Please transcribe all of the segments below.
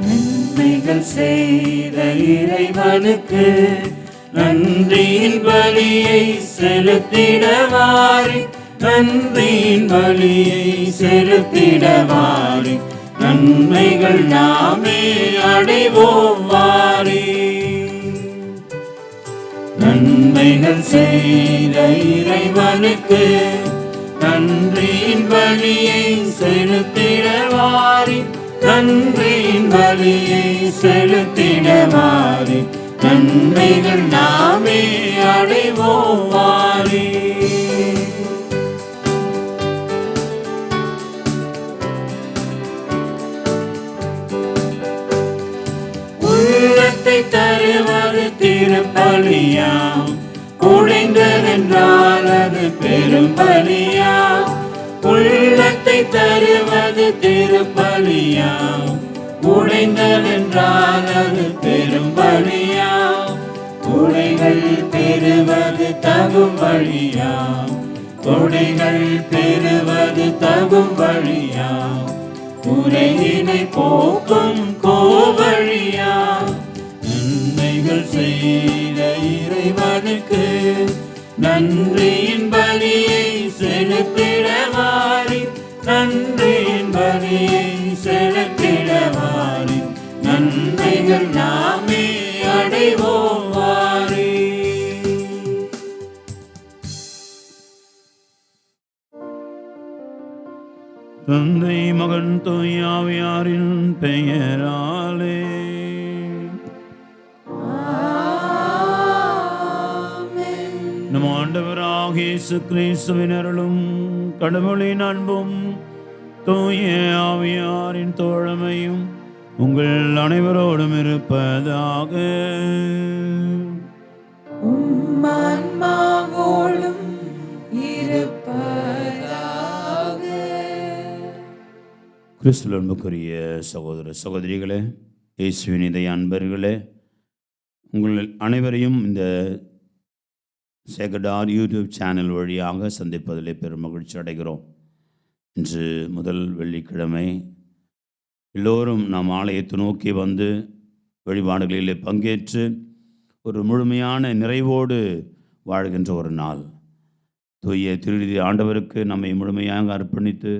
நன்மைகள் செய்த இறைவனுக்கு நன்றியின் பலியை செலுத்திடவாரி, நன்றியின் பலியை செலுத்திடவாரி, நன்மைகள் நாமே அடைவோம் வாரி. நன்மைகள் செய்த இறைவனுக்கு நன்றியின் பலியை செலுத்திடவாரி, நன்றியின் பலியை செலுத்திடவாரி, நன்மைகள் நாமே அடைவோம் வாரி. உள்ளத்தை தருவது திருப்பலியாம், உடைந்ததென்றால் அது பெரும் பலியாம். உள்ளத்தை தருவது திருப்பலியாம், உடைந்ததென்றால் அது பெரும் பலியாம். உடைகள் பெறுவது தகும் வழியாம், உடைகள் பெறுவது தகும் வழியாம். உரையினை போக்கும் கோவழியாம். நன்மைகள் செய்த இறைவனுக்கு நன்றியின் பலியை செலுத்திடவாரி, நன்றியின் பலியை செலுத்திடவாரி, நன்மைகள் நாமே அடைவோம் வாரி. தந்தை மகன் தூய ஆவியாரின் பெயராலே நம் ஆண்டவராகிய இயேசு கிறிஸ்துவின் அருளும் கடவுளின் அன்பும் தூய ஆவியாரின் தோழமையும் உங்கள் அனைவரோடும் இருப்பதாக. ஆன்மாவோடும் இருப்பதாக. கிறிஸ்துவின் அன்புக்குரிய சகோதர சகோதரிகளே, இயேசுவின் இதய அன்பர்களே, உங்கள் அனைவரையும் இந்த சேகடார் யூடியூப் சேனல் வழியாக சந்திப்பதிலே பெரும் மகிழ்ச்சி அடைகிறோம். இன்று முதல் வெள்ளிக்கிழமை எல்லோரும் நாம் ஆலயத்தை நோக்கி வந்து வழிபாடுகளிலே பங்கேற்று ஒரு முழுமையான நிறைவோடு வாழ்கின்ற ஒரு நாள். தூய திருநிதி ஆண்டவருக்கு நம்மை முழுமையாக அர்ப்பணித்து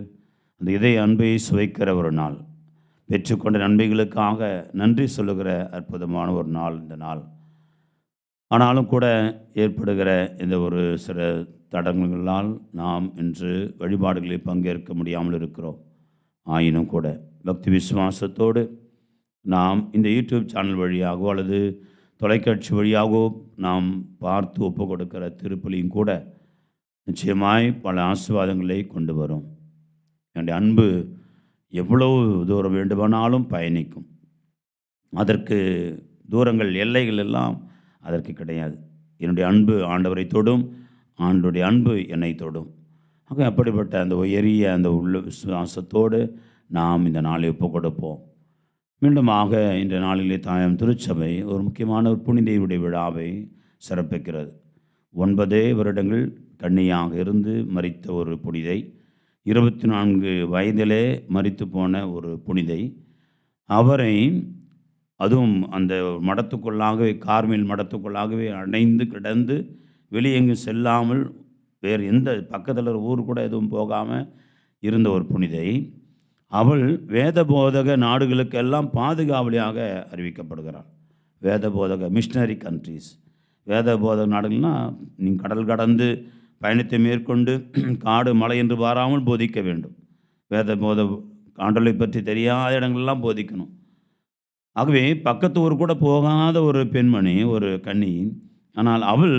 அந்த இதய அன்பை சுவைக்கிற ஒரு நாள், பெற்றுக்கொண்ட நன்மைகளுக்காக நன்றி சொல்லுகிற அற்புதமான ஒரு நாள் இந்த நாள். ஆனாலும் கூட ஏற்படுகிற இந்த ஒரு சில தடங்களால் நாம் இன்று வழிபாடுகளில் பங்கேற்க முடியாமல் இருக்கிறோம். ஆயினும் கூட பக்தி விசுவாசத்தோடு நாம் இந்த யூடியூப் சேனல் வழியாகவோ அல்லது தொலைக்காட்சி வழியாகவோ நாம் பார்த்து ஒப்பு கொடுக்கிற திருப்பலியும் கூட நிச்சயமாய் பல ஆசீர்வாதங்களை கொண்டு வரும். என்னுடைய அன்பு எவ்வளவு தூரம் வேண்டுமானாலும் பயணிக்கும். அதற்கு தூரங்கள் எல்லைகள் எல்லாம் அதற்கு கிடையாது. என்னுடைய அன்பு ஆண்டவரை தொடும், ஆண்டவருடைய அன்பு என்னை தொடும். ஆக அப்படிப்பட்ட அந்த உயரிய அந்த உள்ள விசுவாசத்தோடு நாம் இந்த நாளை ஒப்பு கொடுப்போம். மீண்டுமாக இந்த நாளிலே தாயம் திருச்சபை ஒரு முக்கியமான ஒரு புனிதையுடைய விழாவை சிறப்பிக்கிறது. 9 வருடங்கள் கன்னியாக இருந்து மரித்த ஒரு புனிதை, 24 வயதிலே மரித்து போன ஒரு புனிதை, அவரை அதுவும் அந்த மடத்துக்குள்ளாகவே கார்மேல் மடத்துக்குள்ளாகவே அடைந்து கிடந்து வெளியெங்கும் செல்லாமல் வேறு எந்த பக்கத்தில் ஊர் கூட எதுவும் போகாமல் இருந்த ஒரு புனிதை, அவள் வேத போதக நாடுகளுக்கெல்லாம் பாதுகாவலியாக அறிவிக்கப்படுகிறாள். வேத போதக மிஷனரி கண்ட்ரீஸ், வேத போதக நாடுகள்னால் நீங்கள் கடல் கடந்து பயணத்தை மேற்கொண்டு காடு மலை என்று பாராமல் போதிக்க வேண்டும். வேத போத ஆண்டலை பற்றி தெரியாத இடங்கள்லாம் போதிக்கணும். ஆகவே பக்கத்து ஊர் கூட போகாத ஒரு பெண்மணி, ஒரு கன்னி. ஆனால் அவள்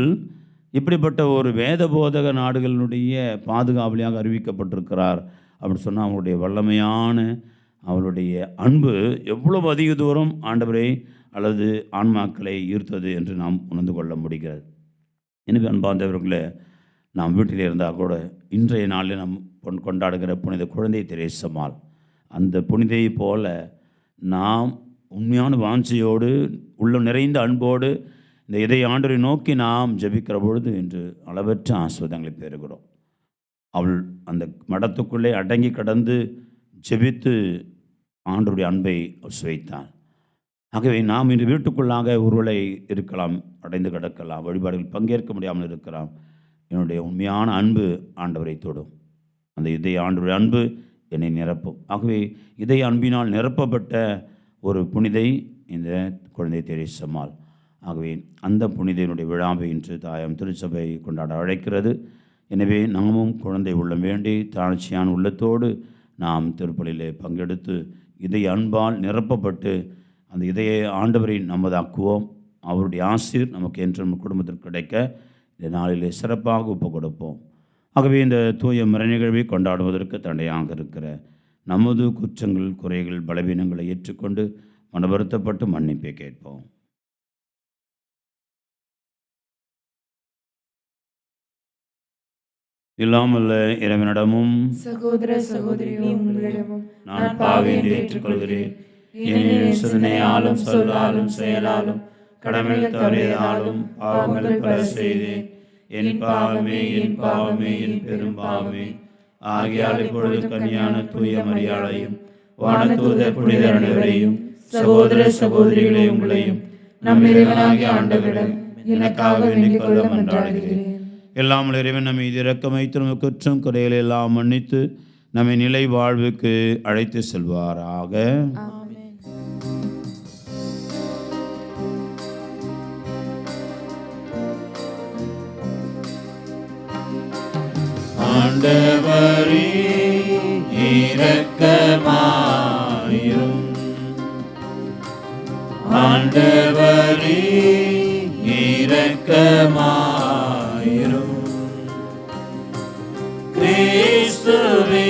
இப்படிப்பட்ட ஒரு வேத போதக நாடுகளினுடைய பாதுகாவலியாக அறிவிக்கப்பட்டிருக்கிறார் அப்படின்னு சொன்னால் அவங்களுடைய வல்லமையான அவளுடைய அன்பு எவ்வளவு அதிக தூரம் ஆண்டவரை அல்லது ஆன்மாக்களை ஈர்த்தது என்று நாம் உணர்ந்து கொள்ள முடிகிறது. எனவே அன்பார்ந்தவர்களே, நாம் வீட்டில் இருந்தால் கூட இன்றைய நாளில் நாம் கொண்டாடுகிற புனித குழந்தை தெரேசம்மாள், அந்த புனிதையை போல நாம் உண்மையான வாஞ்சையோடு உள்ள நிறைந்த அன்போடு இந்த இதய ஆண்டவரை நோக்கி நாம் ஜெபிக்கிற பொழுது இன்று அளவற்ற ஆசீர்வாதங்களை பெறுகிறோம். அவள் அந்த மடத்துக்குள்ளே அடங்கி கடந்து ஜெபித்து ஆண்டவருடைய அன்பை சுவைத்தாள். ஆகவே நாம் இன்று வீட்டுக்குள்ளாக ஒருவேளை இருக்கலாம், அடைந்து கிடக்கலாம், வழிபாடுகள் பங்கேற்க முடியாமல் இருக்கலாம். என்னுடைய உண்மையான அன்பு ஆண்டவரை தொடும். அந்த இதய ஆண்டவருடைய அன்பு என்னை நிரப்பும். ஆகவே இதய அன்பினால் நிரப்பப்பட்ட ஒரு புனிதை இந்த குழந்தை தெரேசம்மாள். ஆகவே அந்த புனிதையினுடைய விழாவை இன்று தாயம் திருச்சபை கொண்டாட அழைக்கிறது. எனவே நாமும் குழந்தை உள்ளம் வேண்டி தாழ்ச்சியான உள்ளத்தோடு நாம் திருப்பலியிலே பங்கெடுத்து இதய அன்பால் நிரப்பப்பட்டு அந்த இதய ஆண்டவரை நமதாக்குவோம். அவருடைய ஆசீர் நமக்கு என்று நம்ம குடும்பத்திற்கு கிடைக்க இந்த நாளிலே சிறப்பாக ஒப்பு கொடுப்போம். ஆகவே இந்த தூய மறை நிகழ்வை கொண்டாடுவதற்கு தடையாக இருக்கிற நமது குற்றங்கள், குறைகள், பலவீனங்களை ஏற்றுக்கொண்டு மனவருத்தப்பட்டு மன்னிப்பை கேட்போம். இல்லாமல்ல இறைவனிடமும் சகோதர சகோதரிகளிடமும் நான் பாவி என்று ஏற்றுக்கொள்கிறேன். ஏனெனில் சிந்தனையாலும் சொல்லாலும் செயலாலும் கடமைகள் தவறியதாலும் பாவங்கள் பல செய்தேன். என் பாவமே, என் பாவமே, என் பெரும் பாவமே. ஆகையால் இப்பொழுது கன்னியான தூய மரியாதையும் வானதூத புனிதர் அனைவரையும் சகோதர சகோதரிகளை உங்களையும் நம் இறைவனாகிய ஆண்டவரிடம் எனக்காக வேண்டிக் கொள்ள மன்றாடுகிறேன். எல்லாம் இறைவன் நம்மை இரக்கம் வைத்து நமக்கு குற்றம் குறைகளை எல்லாம் மன்னித்து நம்மை நிலை வாழ்வுக்கு அழைத்து செல்வாராக. ஆண்டவரே இரக்கமாயிரும். ஆண்டவரே இரக்கமாயிரும். கிறிஸ்துவே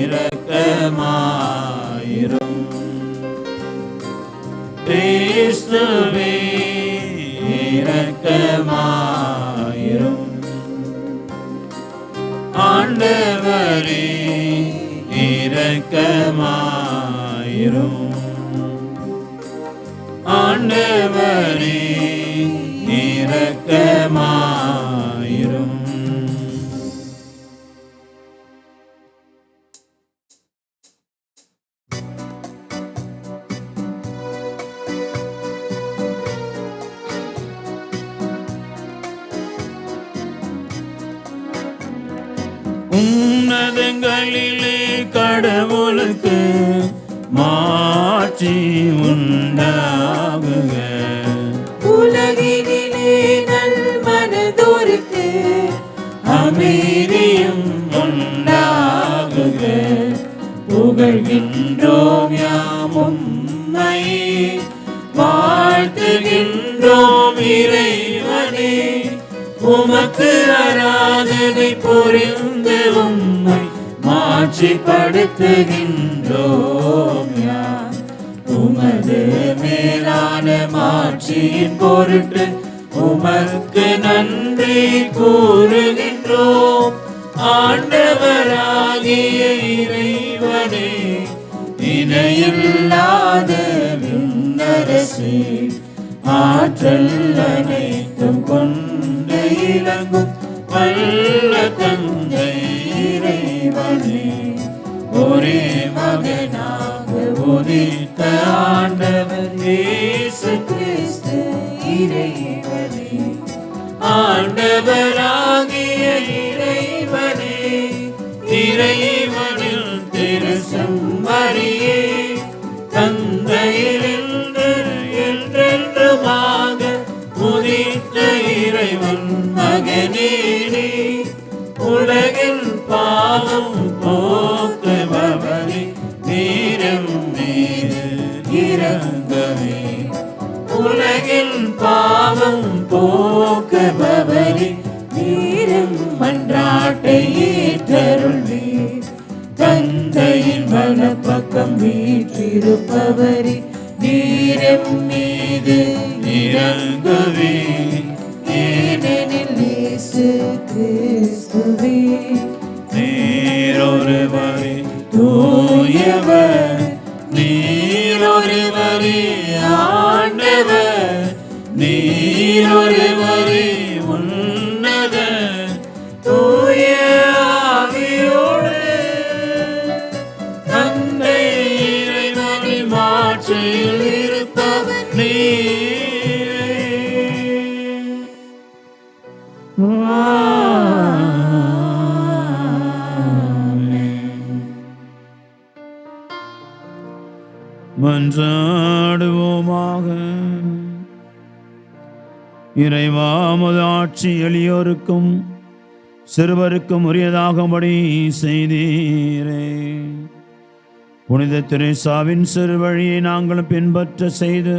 இரக்கமாயிரும். கிறிஸ்துவே இரக்கமாயிரும். ஆண்டவரே இரக்கமாயிரும். ஆண்டவரே இரக்கமாயிரும். உன்னதங்களிலே கடவுளுக்கு மாட்சி உண்டாகுக. உலகினிலே நல் மனதோருக்கு அமைதியும் உண்டாகுக. புகழ்கின்றோம் யாம் உம்மை, வாழ்த்துகின்றோம் இறைவனே. உமக்கு ஆராதனை புரிந்து உம்மை மாட்சிப்படுத்துகின்றோம் யாம். உமது மேலான மாட்சியின் பொருட்டு உமக்கு நன்றி கூறுகின்றோம். ஆண்டவராகிய இறைவனே, இணையில்லாத விண்ணரசே, ஆற்றல் அனைத்தும் கொண்ட இலங்கும் வல்ல தந்தை இறைவனே, ஒரே மகனாக உதித்த ஆண்டவர் இயேசு கிறிஸ்து இறைவனே. ஆண்டவராகிய இறைவனே, இறைவனில் திருசம்மரியே, தந்தையிலிருந்து என்றென்றுமாக உதித்த இறைவன் மகனே, உலகில் பாவம் போக்குபவரே, நீரம் மீது இரங்கவே. உலகில் பாவம் போக்குபவரே, நீரம் மன்றாட்டை ஏற்றருள்வீர். தந்தையின் வலப்பக்கம் வீற்றிருப்பவரே, நீரம் மீது இரங்கவே. ஏனெனில் இயேசு கிறிஸ்துவே நீரொருவரே தூயவர், நீரொருவரே ஆண்டவர், நீரொருவரே உன்னத தூய ஆவியோடு தந்தை இறைவனின் மாட்சியில் மன்றாடுவோமாக. இறைவா, உமது ஆட்சி எளியோருக்கும் சிறுவருக்கும் உரியதாகும்படி செய்தீரே. புனித தெரேசாவின் சிறு வழியை நாங்கள் பின்பற்ற செய்து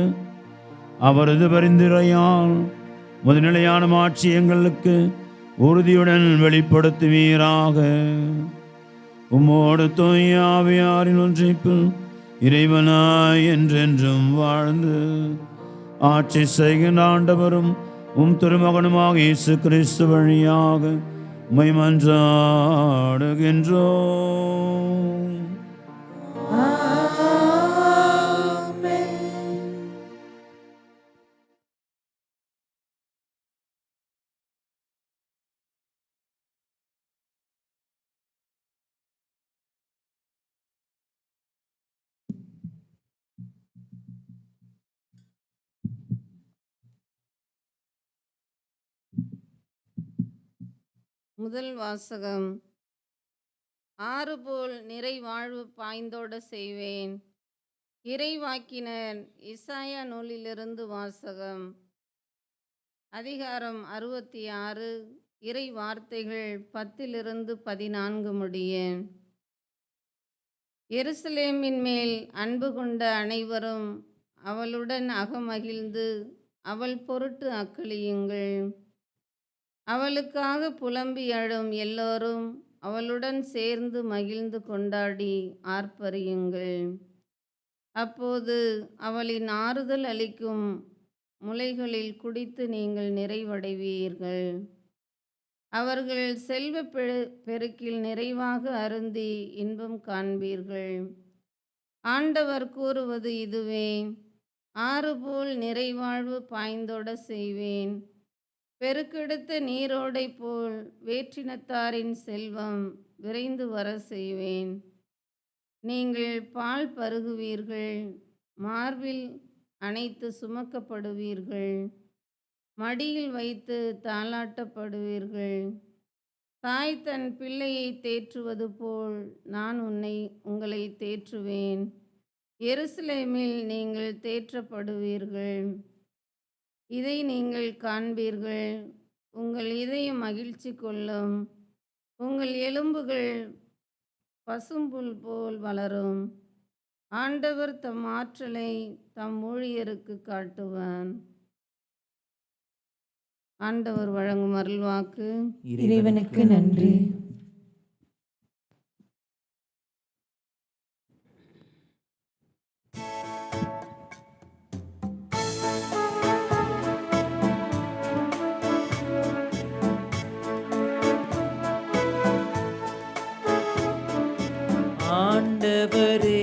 அவரது பரிந்துரையால் முதுநிலையான ஆட்சி எங்களுக்கு உறுதியுடன் வெளிப்படுத்துவீராக. உம்மோடு தூய ஆவியாரின் ஒன்றிப்பில் இறைவனாய் என்றென்றும் வாழ்ந்து ஆட்சி செய்கின்ற ஆண்டவரும் உம் திருமகனுமாக இயேசு கிறிஸ்து வழியாக உம்மை மன்றாடுகின்றோம். முதல் வாசகம். ஆறு போல் நிறைவாழ்வு பாய்ந்தோட செய்வேன். இறைவாக்கினர் இசாயா நூலிலிருந்து வாசகம். அதிகாரம் 66, இறை வார்த்தைகள் 10-14 முடிய. எருசலேமின் மேல் அன்பு கொண்ட அனைவரும் அவளுடன் அகமகிழ்ந்து அவள் பொருட்டு அக்களியுங்கள். அவளுக்காக புலம்பி அழும் எல்லோரும் அவளுடன் சேர்ந்து மகிழ்ந்து கொண்டாடி ஆர்ப்பரியுங்கள். அப்போது அவளின் ஆறுதல் அளிக்கும் முலைகளில் குடித்து நீங்கள் நிறைவடைவீர்கள். அவர்கள் செல்வ பெருக்கில் நிறைவாக அருந்தி இன்பம் காண்பீர்கள். ஆண்டவர் கூறுவது இதுவே: ஆறு போல் நிறைவாழ்வு பாய்ந்தோட செய்வேன். பெருக்கெடுத்த நீரோடை போல் வேற்றினத்தாரின் செல்வம் விரைந்து வர செய்வேன். நீங்கள் பால் பருகுவீர்கள், மார்பில் அணைத்து சுமக்கப்படுவீர்கள், மடியில் வைத்து தாளாட்டப்படுவீர்கள். தாய் தன் பிள்ளையை தேற்றுவது போல் நான் உங்களை தேற்றுவேன். எருசலேமில் நீங்கள் தேற்றப்படுவீர்கள். இதை நீங்கள் காண்பீர்கள். உங்கள் இதயம் மகிழ்ச்சி கொள்ளும். உங்கள் எலும்புகள் பசும்புல் போல் வளரும். ஆண்டவர் தம் ஆற்றலை தம் ஊழியருக்கு காட்டுவான். ஆண்டவர் வழங்கும் அருள்வாக்கு. இறைவனுக்கு நன்றி. ஆண்டவரே,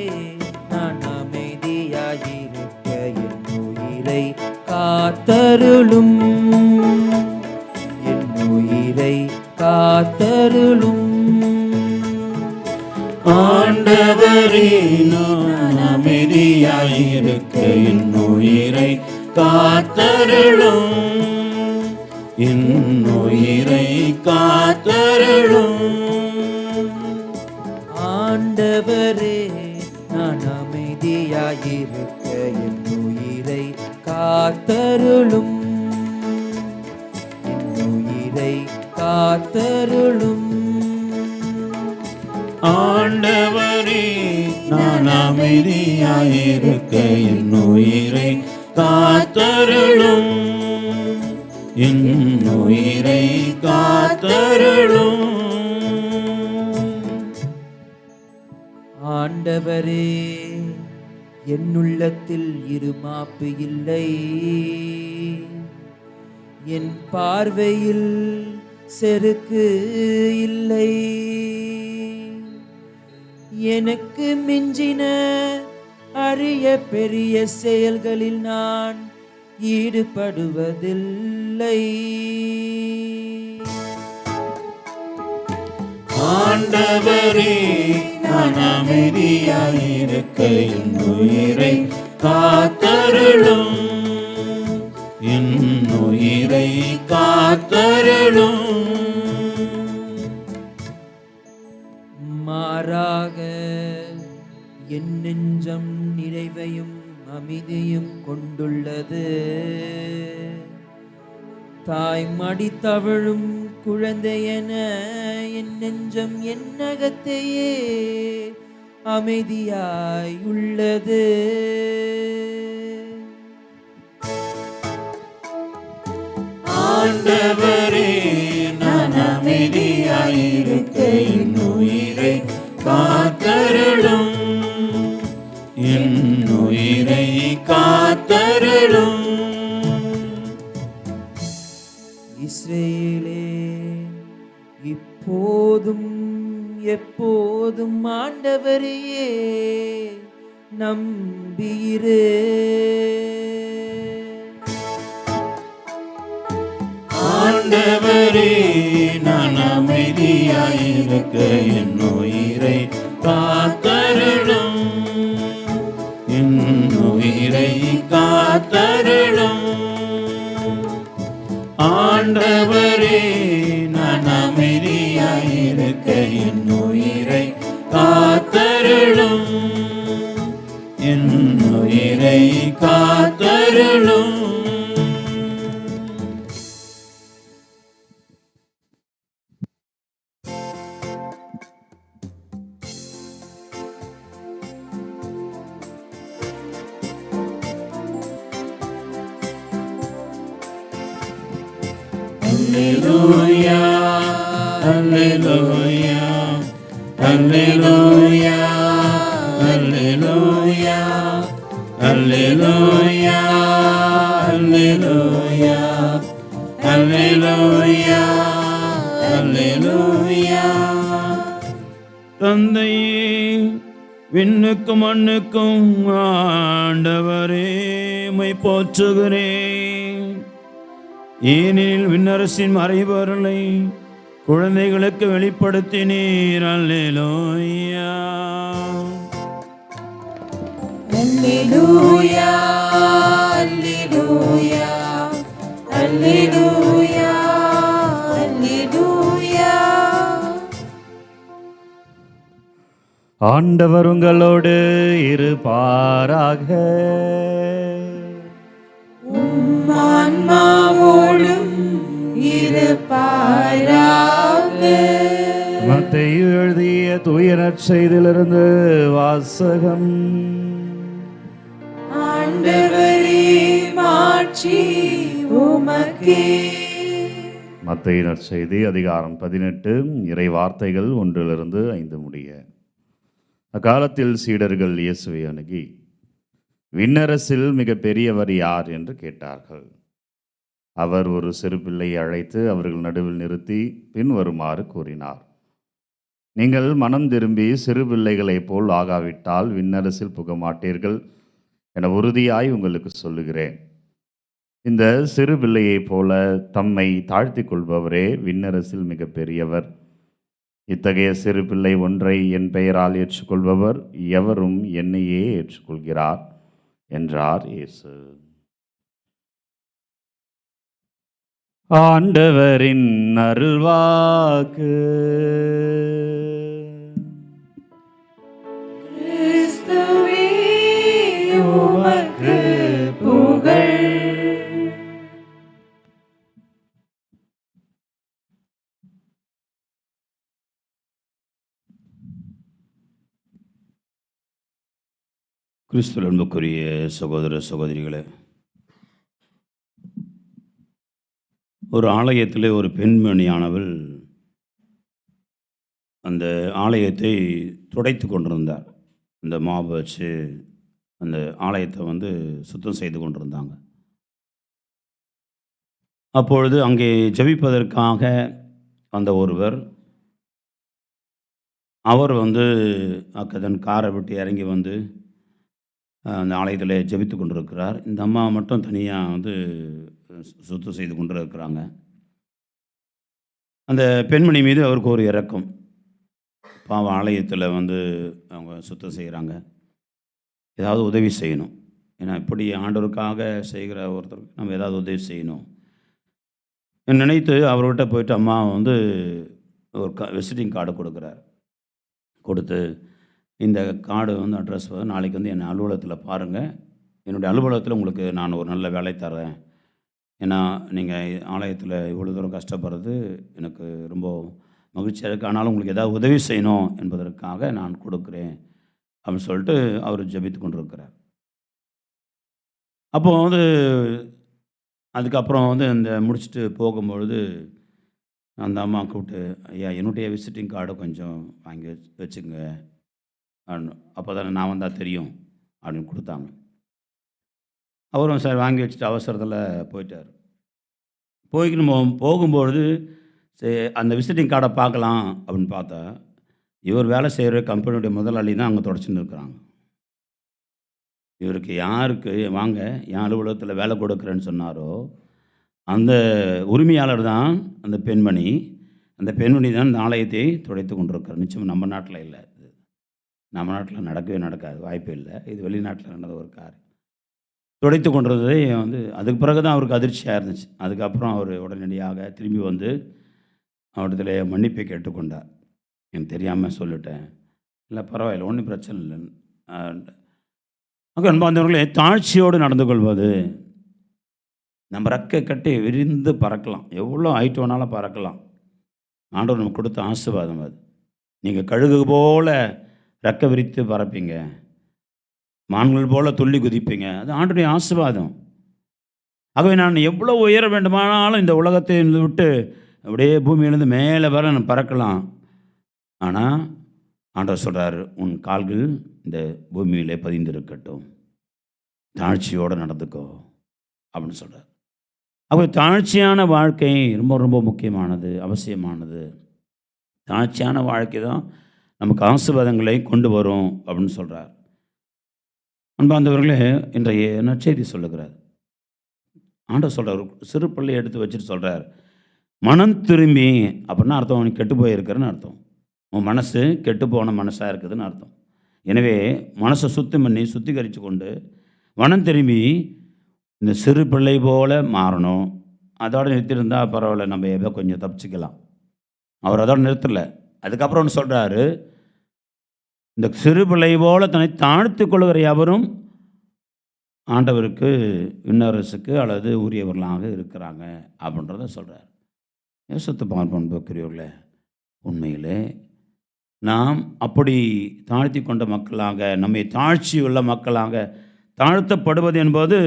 நான் அமைதியாயிருக்க என் உயிரை காத்தருளும். என் உயிரை காத்தருளும். ஆண்டவரே, நான் அமைதியாயிருக்க என் உயிரை காத்தருளும். என் உயிரை காத்தருளும். ஆண்டவரே, நான் அமைதியாயிருக்க என் உயிரை காத்தருளும். என் உயிரை காத்தருளும். ஆண்டவரே, நான் அமைதியாயிருக்க என் உயிரை காத்தருளும். என் உயிரை காத்தருளும். ஆண்டவரே, என் உள்ளத்தில் இருமாப்பு இல்லை. என் பார்வையில் செருக்கு இல்லை. எனக்கு மிஞ்சின அரிய பெரிய செயல்களில் நான் ஈடுபடுவதில்லை. ஆண்டவரே, நான் அமைதியாயிருக்க என் உயிரை காத்தருளும். என் உயிரை காத்தருளும். மாறாக என் நெஞ்சம் நிறைவையும் அமைதியும் கொண்டுள்ளது. தாய் மடி தவழும் குழந்தையென என் நெஞ்சம் என் அகத்தையே அமைதியாய் உள்ளது. ஆண்டவரே, நான் அமைதியாயிருக்க என் உயிரை காத்தருளும், என் உயிரை காத்தருளும். இஸ்ரவேலே, இப்போதும் எப்போதும் ஆண்டவரையே நம்பியிரு. ஆண்டவரே, நான் அமைதியாயிருக்க என் உயிரை காத்தருளும், என் உயிரை காத்தருளும். ஆண்டவரே, நான் அமைதியாயிருக்க என் உயிரை காத்தருளும், என் உயிரை காத்தருளும். Alleluia, alleluia, alleluia, alleluia, alleluia, alleluia, alleluia, alleluia. தந்தையே, விண்ணுக்கும் மண்ணுக்கும் ஆண்டவரே உம்மை போற்றுகிறேன். ஏனெனில் விண்ணரசின் மறைபொருளை குழந்தைகளுக்கு வெளிப்படுத்தினீர். அல்லேலூயா, அல்லேலூயா, அல்லேலூயா, அல்லேலூயா, அல்லேலூயா. ஆண்டவர் உங்களோடு இருப்பாராக. ஆன்மாவோடும் இருப்பாராக. மத்தேயு எழுதிய தூய நற்செய்தியிலிருந்து வாசகம். ஆண்டவரே, மாட்சி உமக்கே. மத்தேயு நற்செய்தி அதிகாரம் 18 இறை வார்த்தைகள் 1-5 முடிய. அக்காலத்தில் சீடர்கள் இயேசுவை அணுகி, விண்ணரசில் மிக பெரியவர் யார் என்று கேட்டார்கள். அவர் ஒரு சிறு பிள்ளையை அழைத்து அவர்கள் நடுவில் நிறுத்தி பின்வருமாறு கூறினார். நீங்கள் மனம் திரும்பி சிறு பிள்ளைகளைப் போல் ஆகாவிட்டால் விண்ணரசில் புக மாட்டீர்கள் என உறுதியாய் உங்களுக்கு சொல்லுகிறேன். இந்த சிறு பிள்ளையைப் போல தம்மை தாழ்த்தி கொள்பவரே விண்ணரசில் மிக பெரியவர். இத்தகைய சிறு பிள்ளை ஒன்றை என் பெயரால் ஏற்றுக்கொள்பவர் எவரும் என்னையே ஏற்றுக்கொள்கிறார் என்றார் இயேசு. ஆண்டவரின் அருள்வாக்கு. கிறிஸ்துவே, உமக்கு புகழ். கிறிஸ்துவில் அன்புக்குரிய சகோதர சகோதரிகளே, ஒரு ஆலயத்திலே ஒரு பெண்மணியானவள் அந்த ஆலயத்தை துடைத்து கொண்டிருந்தார். அந்த மாவு வச்சு அந்த ஆலயத்தை சுத்தம் செய்து கொண்டிருந்தாங்க. அப்பொழுது அங்கே ஜெபிப்பதற்காக அந்த ஒருவர், அவர் தன் காரை விட்டு இறங்கி அந்த ஆலயத்தில் ஜெபித்து கொண்டிருக்கிறார். இந்த அம்மா மட்டும் தனியாக சுத்தம் செய்து கொண்டு இருக்கிறாங்க. அந்த பெண்மணி மீது அவருக்கு ஒரு இரக்கம். பாவம், ஆலயத்தில் அவங்க சுத்தம் செய்கிறாங்க, ஏதாவது உதவி செய்யணும். ஏன்னா இப்படி ஆண்டவருக்காக செய்கிற ஒருத்தருக்கு நம்ம ஏதாவது உதவி செய்யணும் நினைத்து அவர்கிட்ட போயிட்டு அம்மா ஒரு விசிட்டிங் கார்டு கொடுக்குறார். கொடுத்து இந்த கார்டு வந்து அட்ரஸ் நாளைக்கு வந்து என்னை அலுவலகத்தில் பாருங்கள், என்னுடைய அலுவலகத்தில் உங்களுக்கு நான் ஒரு நல்ல வேலை தரேன். ஏன்னா நீங்கள் ஆலயத்தில் இவ்வளோ தூரம் கஷ்டப்படுறது எனக்கு ரொம்ப மகிழ்ச்சியாக இருக்குது. ஆனாலும் உங்களுக்கு ஏதாவது உதவி செய்யணும் என்பதற்காக நான் கொடுக்குறேன் அப்படின்னு சொல்லிட்டு அவர் ஜெபித்து கொண்டிருக்கிறார். அப்போது வந்து அதுக்கப்புறம் வந்து இந்த முடிச்சுட்டு போகும்பொழுது அந்த அம்மா கூப்பிட்டு, ஐயா என்னுடைய விசிட்டிங் கார்டை கொஞ்சம் வாங்கி வச்சுங்க அப்படின்னு, அப்போ தானே நான் வந்தால் தெரியும் அப்படின்னு கொடுத்தாங்க. அவரும் சார் வாங்கி வச்சுட்டு அவசரத்தில் போயிட்டார். போகும்பொழுது சரி அந்த விசிட்டிங் கார்டை பார்க்கலாம் அப்படின்னு பார்த்தா, இவர் வேலை செய்கிற கம்பெனியுடைய முதலாளி தான் அங்கே தொடச்சின்னு இருக்கிறாங்க. இவருக்கு யாருக்கு வாங்க என் அலுவலகத்தில் வேலை கொடுக்குறேன்னு சொன்னாரோ அந்த உரிமையாளர் தான் அந்த பெண்மணி. அந்த பெண்மணி தான் இந்த ஆலயத்தை துடைத்து கொண்டிருக்கிறார். நிச்சயம் நம்ம நாட்டில் இல்லை, இது நம்ம நாட்டில் நடக்கவே நடக்காது, வாய்ப்பே இல்லை. இது வெளிநாட்டில் நடந்த ஒரு காரியம். துடைத்து கொண்டிருந்ததே வந்து அதுக்கு பிறகு தான் அவருக்கு அதிர்ச்சியாக இருந்துச்சு. அதுக்கப்புறம் அவர் உடனடியாக திரும்பி வந்து அவரிடத்துல மன்னிப்பை கேட்டுக்கொண்டார். எனக்கு தெரியாமல் சொல்லிட்டேன், இல்லை பரவாயில்லை ஒன்றும் பிரச்சனை இல்லை. அன்பார்ந்தவர்களே, தாழ்ச்சியோடு நடந்து கொள்வது, நம்ம ரெக்கை கட்டி விரிந்து பறக்கலாம், எவ்வளோ ஹைட் வேணாலும் பறக்கலாம். ஆண்டவர் நமக்கு கொடுத்த ஆசீர்வாதம் அது. நீங்கள் கழுகு போல் ரெக்கை விரித்து பறப்பீங்க, மான்கள் போல் துள்ளி குதிப்பீங்க, அது ஆண்டவருடைய ஆசீர்வாதம். ஆகவே நான் எவ்வளோ உயர வேண்டுமானாலும் இந்த உலகத்தை விட்டு அப்படியே பூமியிலேருந்து மேலே வர நான் பறக்கலாம். ஆனால் ஆண்டவர் சொல்கிறார், உன் கால்கள் இந்த பூமியிலே பதிந்திருக்கட்டும், தாழ்ச்சியோடு நடந்துக்கோ அப்படின்னு சொல்கிறார். அப்போ தாழ்ச்சியான வாழ்க்கை ரொம்ப ரொம்ப முக்கியமானது, அவசியமானது. தாழ்ச்சியான வாழ்க்கை தான் நமக்கு ஆசீர்வாதங்களை கொண்டு வரும் அப்படின்னு சொல்கிறார். அன்பார்ந்தவர்களே, இன்றைய நற்செய்தி சொல்லுகிறார். ஆண்டவர் சொல்கிறார், சிறு பிள்ளையை எடுத்து வச்சுட்டு சொல்கிறார், மனம் திரும்பி, அப்படின்னா அர்த்தம் அவனுக்கு கெட்டு போயிருக்கிறன்னு அர்த்தம். உன் மனசு கெட்டு போன மனசாக இருக்குதுன்னு அர்த்தம். எனவே மனசை சுத்தம் பண்ணி சுத்திகரித்து கொண்டு மனம் திரும்பி இந்த சிறு பிள்ளை போல் மாறணும். அதோடு நிறுத்திருந்தால் பரவாயில்ல, நம்ம ஏதோ கொஞ்சம் தப்பிச்சிக்கலாம். அவர் அதோடு நிறுத்தலை. அதுக்கப்புறம் ஒன்று சொல்கிறாரு, இந்த சிறு பிள்ளை போல் தன்னை தாழ்த்து கொள்கிற எவரும் ஆண்டவருக்கு விண்ணரசுக்கு அல்லது உரியவர்களாக இருக்கிறாங்க அப்படின்றத சொல்கிறார். யோசித்து பார்ப்போம் பெரியவர்களே, உண்மையிலே நாம் அப்படி தாழ்த்தி கொண்ட மக்களாக, நம்மை தாழ்ச்சி உள்ள மக்களாக தாழ்த்தப்படுவது என்பது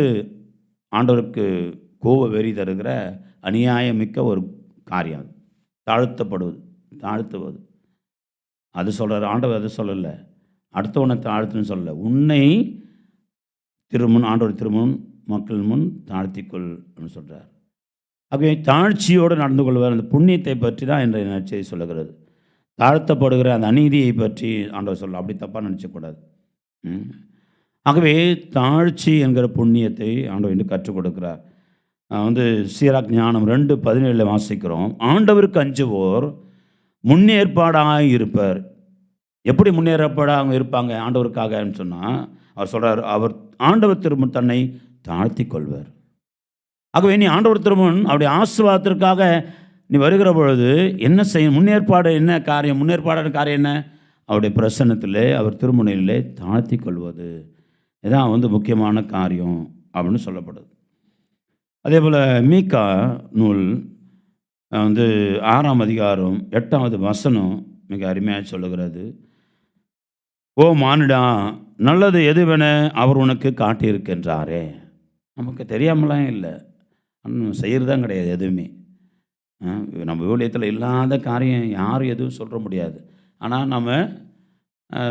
ஆண்டவருக்கு கோப வெறி தருகிற அநியாயமிக்க ஒரு காரியம். தாழ்த்துவது அது சொல்கிறார் ஆண்டவர். அது சொல்லலை, அடுத்தவனை தாழ்த்துன்னு சொல்லலை, உன்னை ஆண்டவர் திருமுன் மக்கள் முன் தாழ்த்திக்கொள் அப்படின்னு சொல்கிறார். ஆகவே தாழ்ச்சியோடு நடந்து கொள்வார். அந்த புண்ணியத்தை பற்றி தான் இன்றைய நற்செய்தி சொல்லுகிறது. தாழ்த்தப்படுகிற அந்த அநீதியை பற்றி ஆண்டவர் சொல்ல, அப்படி தப்பாக நினச்சக்கூடாது. ஆகவே தாழ்ச்சி என்கிற புண்ணியத்தை ஆண்டவர் என்று கற்றுக் கொடுக்கிறார். சீராக் ஞானம் 2:17 வாசிக்கிறோம், ஆண்டவருக்கு அஞ்சுவோர் முன்னேற்பாடாக இருப்பார். எப்படி முன்னேற்பாடாக இருப்பாங்க ஆண்டவருக்காகன்னு சொன்னால், அவர் சொல்கிறார், அவர் ஆண்டவர் திரும்ப தன்னை தாழ்த்தி கொள்வார். ஆகவே நீ ஆண்டவர் திருமன் அவருடைய ஆசீர்வாதத்திற்காக நீ வருகிற பொழுது என்ன செய்யும்? முன்னேற்பாடு என்ன காரியம்? முன்னேற்பாடான காரியம் என்ன? அவருடைய பிரசன்னத்திலே, அவர் திருமுனையிலே தாழ்த்தி கொள்வது, இதான் முக்கியமான காரியம் அப்படின்னு சொல்லப்படுது. அதே போல் மீகா நூல் 6ஆம் அதிகாரம் 8வது வசனம் மிக அருமையாக சொல்லுகிறது, ஓ மானிடா, நல்லது எதுவென அவர் உனக்கு காட்டியிருக்கின்றாரே. நமக்கு தெரியாமலாம் இல்லை, செய்கிறதான் கிடையாது எதுவுமே. நம்ம ஊழியத்தில் இல்லாத காரியம் யாரும் எதுவும் சொல்ல முடியாது. ஆனால் நம்ம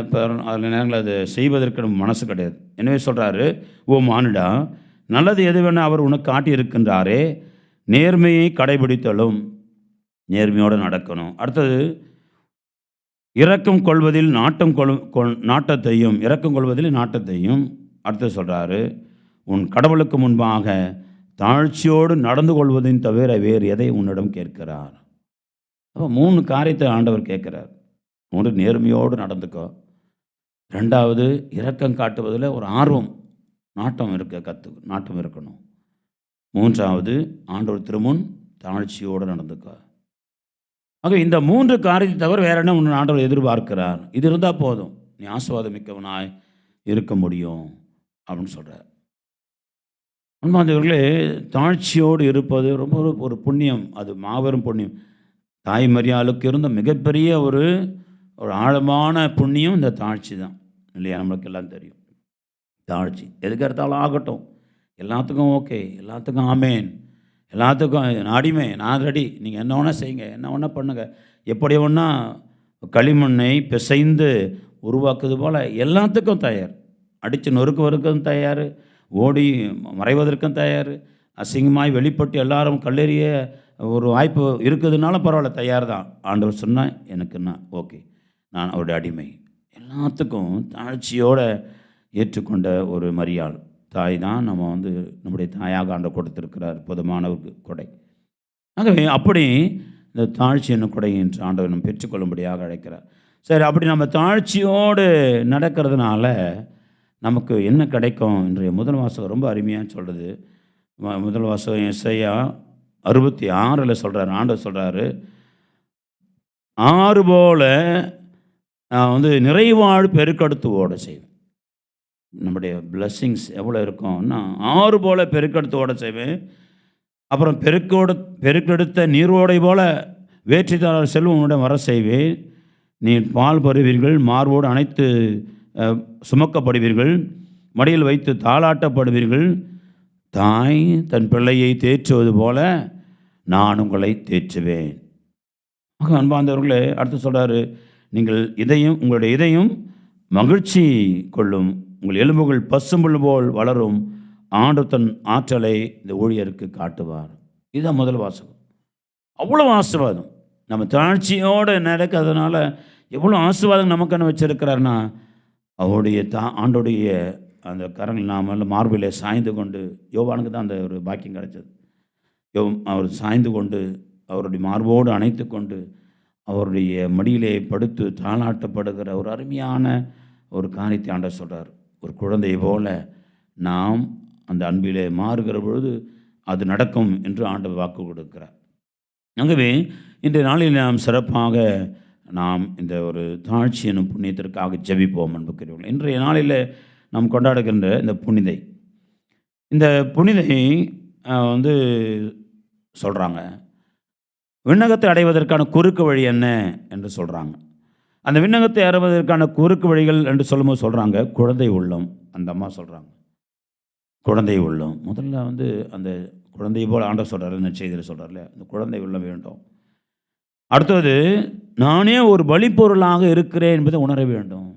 இப்போ அதில் நேரங்கள் அதை செய்வதற்கு நம்ம மனசு கிடையாது. எனவே சொல்கிறாரு, ஓ மானிடா, நல்லது எதுவென அவர் உனக்கு காட்டியிருக்கின்றாரே, நேர்மையை கடைபிடித்தலும், நேர்மையோடு நடக்கணும். அடுத்தது இரக்கம் கொள்வதில் நாட்டத்தையும் அடுத்து சொல்கிறாரு, உன் கடவுளுக்கு முன்பாக தாழ்ச்சியோடு நடந்து கொள்வதையும் தவிர வேறு எதை உன்னிடம் கேட்கிறார். அப்போ 3 காரியத்தை ஆண்டவர் கேட்குறார். 1 நேர்மையோடு நடந்துக்கோ, 2வது இரக்கம் காட்டுவதில் ஒரு ஆர்வம், நாட்டம் இருக்கணும், 3வது ஆண்டவர் திருமுன் தாழ்ச்சியோடு நடந்துக்கோ. ஆக இந்த 3 காரியத்தை தவிர வேற என்ன உன் ஆண்டவர் எதிர்பார்க்கிறார்? இது இருந்தால் போதும். நீ ஆசீர்வாதமிக்கவனாய் இருக்க முடியும் அப்படின்னு சொல்கிறார். அன்பார்ந்தவர்களே, தாழ்ச்சியோடு இருப்பது ரொம்ப ஒரு புண்ணியம், அது மாபெரும் புண்ணியம். தாய் மரியாளுக்கு இருந்த மிகப்பெரிய ஒரு ஆழமான புண்ணியம் இந்த தாழ்ச்சி தான் இல்லையா? நம்மளுக்கு எல்லாம் தெரியும். தாழ்ச்சி எதுக்கு எடுத்தாலும் ஆகட்டும், எல்லாத்துக்கும் ஓகே, எல்லாத்துக்கும் ஆமேன், எல்லாத்துக்கும் அடிமை, நான் ரெடி, நீங்கள் என்ன வேணால் செய்யுங்க, என்ன வேணால் பண்ணுங்கள், எப்படி ஒன்றா களிமண்ணை பிசைந்து உருவாக்குது போல் எல்லாத்துக்கும் தயார், அடித்து நொறுக்குவதற்கும் தயார், ஓடி மறைவதற்கும் தயார், அசிங்கமாய் வெளிப்பட்டு எல்லாரும் கல்லெறிய ஒரு வாய்ப்பு இருக்குதுனாலும் பரவாயில்ல, தயார் தான். ஆண்டவர் சொன்னால் எனக்குன்னா ஓகே, நான் அவருடைய அடிமை. எல்லாத்துக்கும் தாழ்ச்சியோடு ஏற்றுக்கொண்ட ஒரு மரியாள் தாய் தான் நம்முடைய தாயாக ஆண்டவர் கொடுத்திருக்கிறார் அற்புதமான ஒரு கொடை. ஆகவே அப்படி இந்த தாழ்ச்சி என்னும் கொடை என்று ஆண்டவர் நம்ம பெற்றுக்கொள்ளும்படியாக அழைக்கிறார். சரி, அப்படி நம்ம தாழ்ச்சியோடு நடக்கிறதுனால நமக்கு என்ன கிடைக்கும்? இன்றைய முதல் வாசகம் ரொம்ப அருமையாக சொல்கிறது. முதல் வாசகம் எஸ்ஐயா 66 சொல்கிறார். ஆண்டவர் சொல்கிறாரு, ஆறு போல நான் நிறைவாழ் பெருக்கெடுத்து ஓட செய்வேன். நம்முடைய பிளஸ்ஸிங்ஸ் எவ்வளோ இருக்கும்னா, ஆறு போல பெருக்கெடுத்து ஓட செய்வேன். அப்புறம் பெருக்கெடுத்த நீரோடை போல வேற்றித்தாளர் செல்வம் உன்னிடம் வர செய்வேன். நீ பால் பருவீர்கள், மார்போடு அனைத்து சுமக்கப்படுவீர்கள், மடியில் வைத்து தாளாட்டப்படுவீர்கள். தாய் தன் பிள்ளையை தேற்றுவது போல நான் உங்களை தேற்றுவேன். ஆக அன்பார்ந்தவர்களே, அடுத்து சொல்கிறாரு, நீங்கள் உங்களுடைய இதயம் மகிழ்ச்சி கொள்ளும், உங்கள் எலும்புகள் பசும்புல் போல் வளரும், ஆண்டவர் தன் ஆற்றலை இந்த ஊழியருக்கு காட்டுவார். இதுதான் முதல் வாசகம். அவ்வளோ ஆசீர்வாதம் நம்ம தாழ்ச்சியோடு நடக்கிறதுனால எவ்வளோ ஆசீர்வாதம் நமக்குன்னு வச்சுருக்கிறாருன்னா, அவருடைய ஆண்டோடைய அந்த கரங்கள் நாம் மார்பிலே சாய்ந்து கொண்டு, யோவானுக்கு தான் அந்த ஒரு பாக்கியம் கிடைச்சது. அவர் சாய்ந்து கொண்டு அவருடைய மார்போடு அணைத்து கொண்டு அவருடைய மடியிலே படுத்து தாளாட்டப்படுகிற ஒரு அருமையான ஒரு காரியத்தை ஆண்டவர் சொல்கிறார். ஒரு குழந்தை போல நாம் அந்த அன்பிலே மாறுகிற பொழுது அது நடக்கும் என்று ஆண்டவர் வாக்கு கொடுக்கிறார். ஆகவே இன்றைய நாளில் நாம் சிறப்பாக இந்த ஒரு தாழ்ச்சி எனும் புண்ணியத்திற்காக ஜெபிப்போம். அன்புக்குரியவர்களே, இன்றைய நாளில் நாம் கொண்டாடுகின்ற இந்த புனிதை சொல்கிறாங்க, விண்ணகத்தை அடைவதற்கான குறுக்கு வழி என்ன என்று சொல்கிறாங்க. அந்த விண்ணகத்தை அடைவதற்கான குறுக்கு வழிகள் என்று சொல்லும்போது சொல்கிறாங்க, குழந்தை உள்ளம். அந்த அம்மா சொல்கிறாங்க, குழந்தை உள்ளம். முதல்ல அந்த குழந்தை போல் ஆண்டவர் சொல்கிறார், இந்த செய்தியில் சொல்கிறார்ல, அந்த குழந்தை உள்ளம் வேண்டும். அடுத்தது, நானே ஒரு பலிப்பொருளாக இருக்கிறேன் என்பதை உணர வேண்டும்.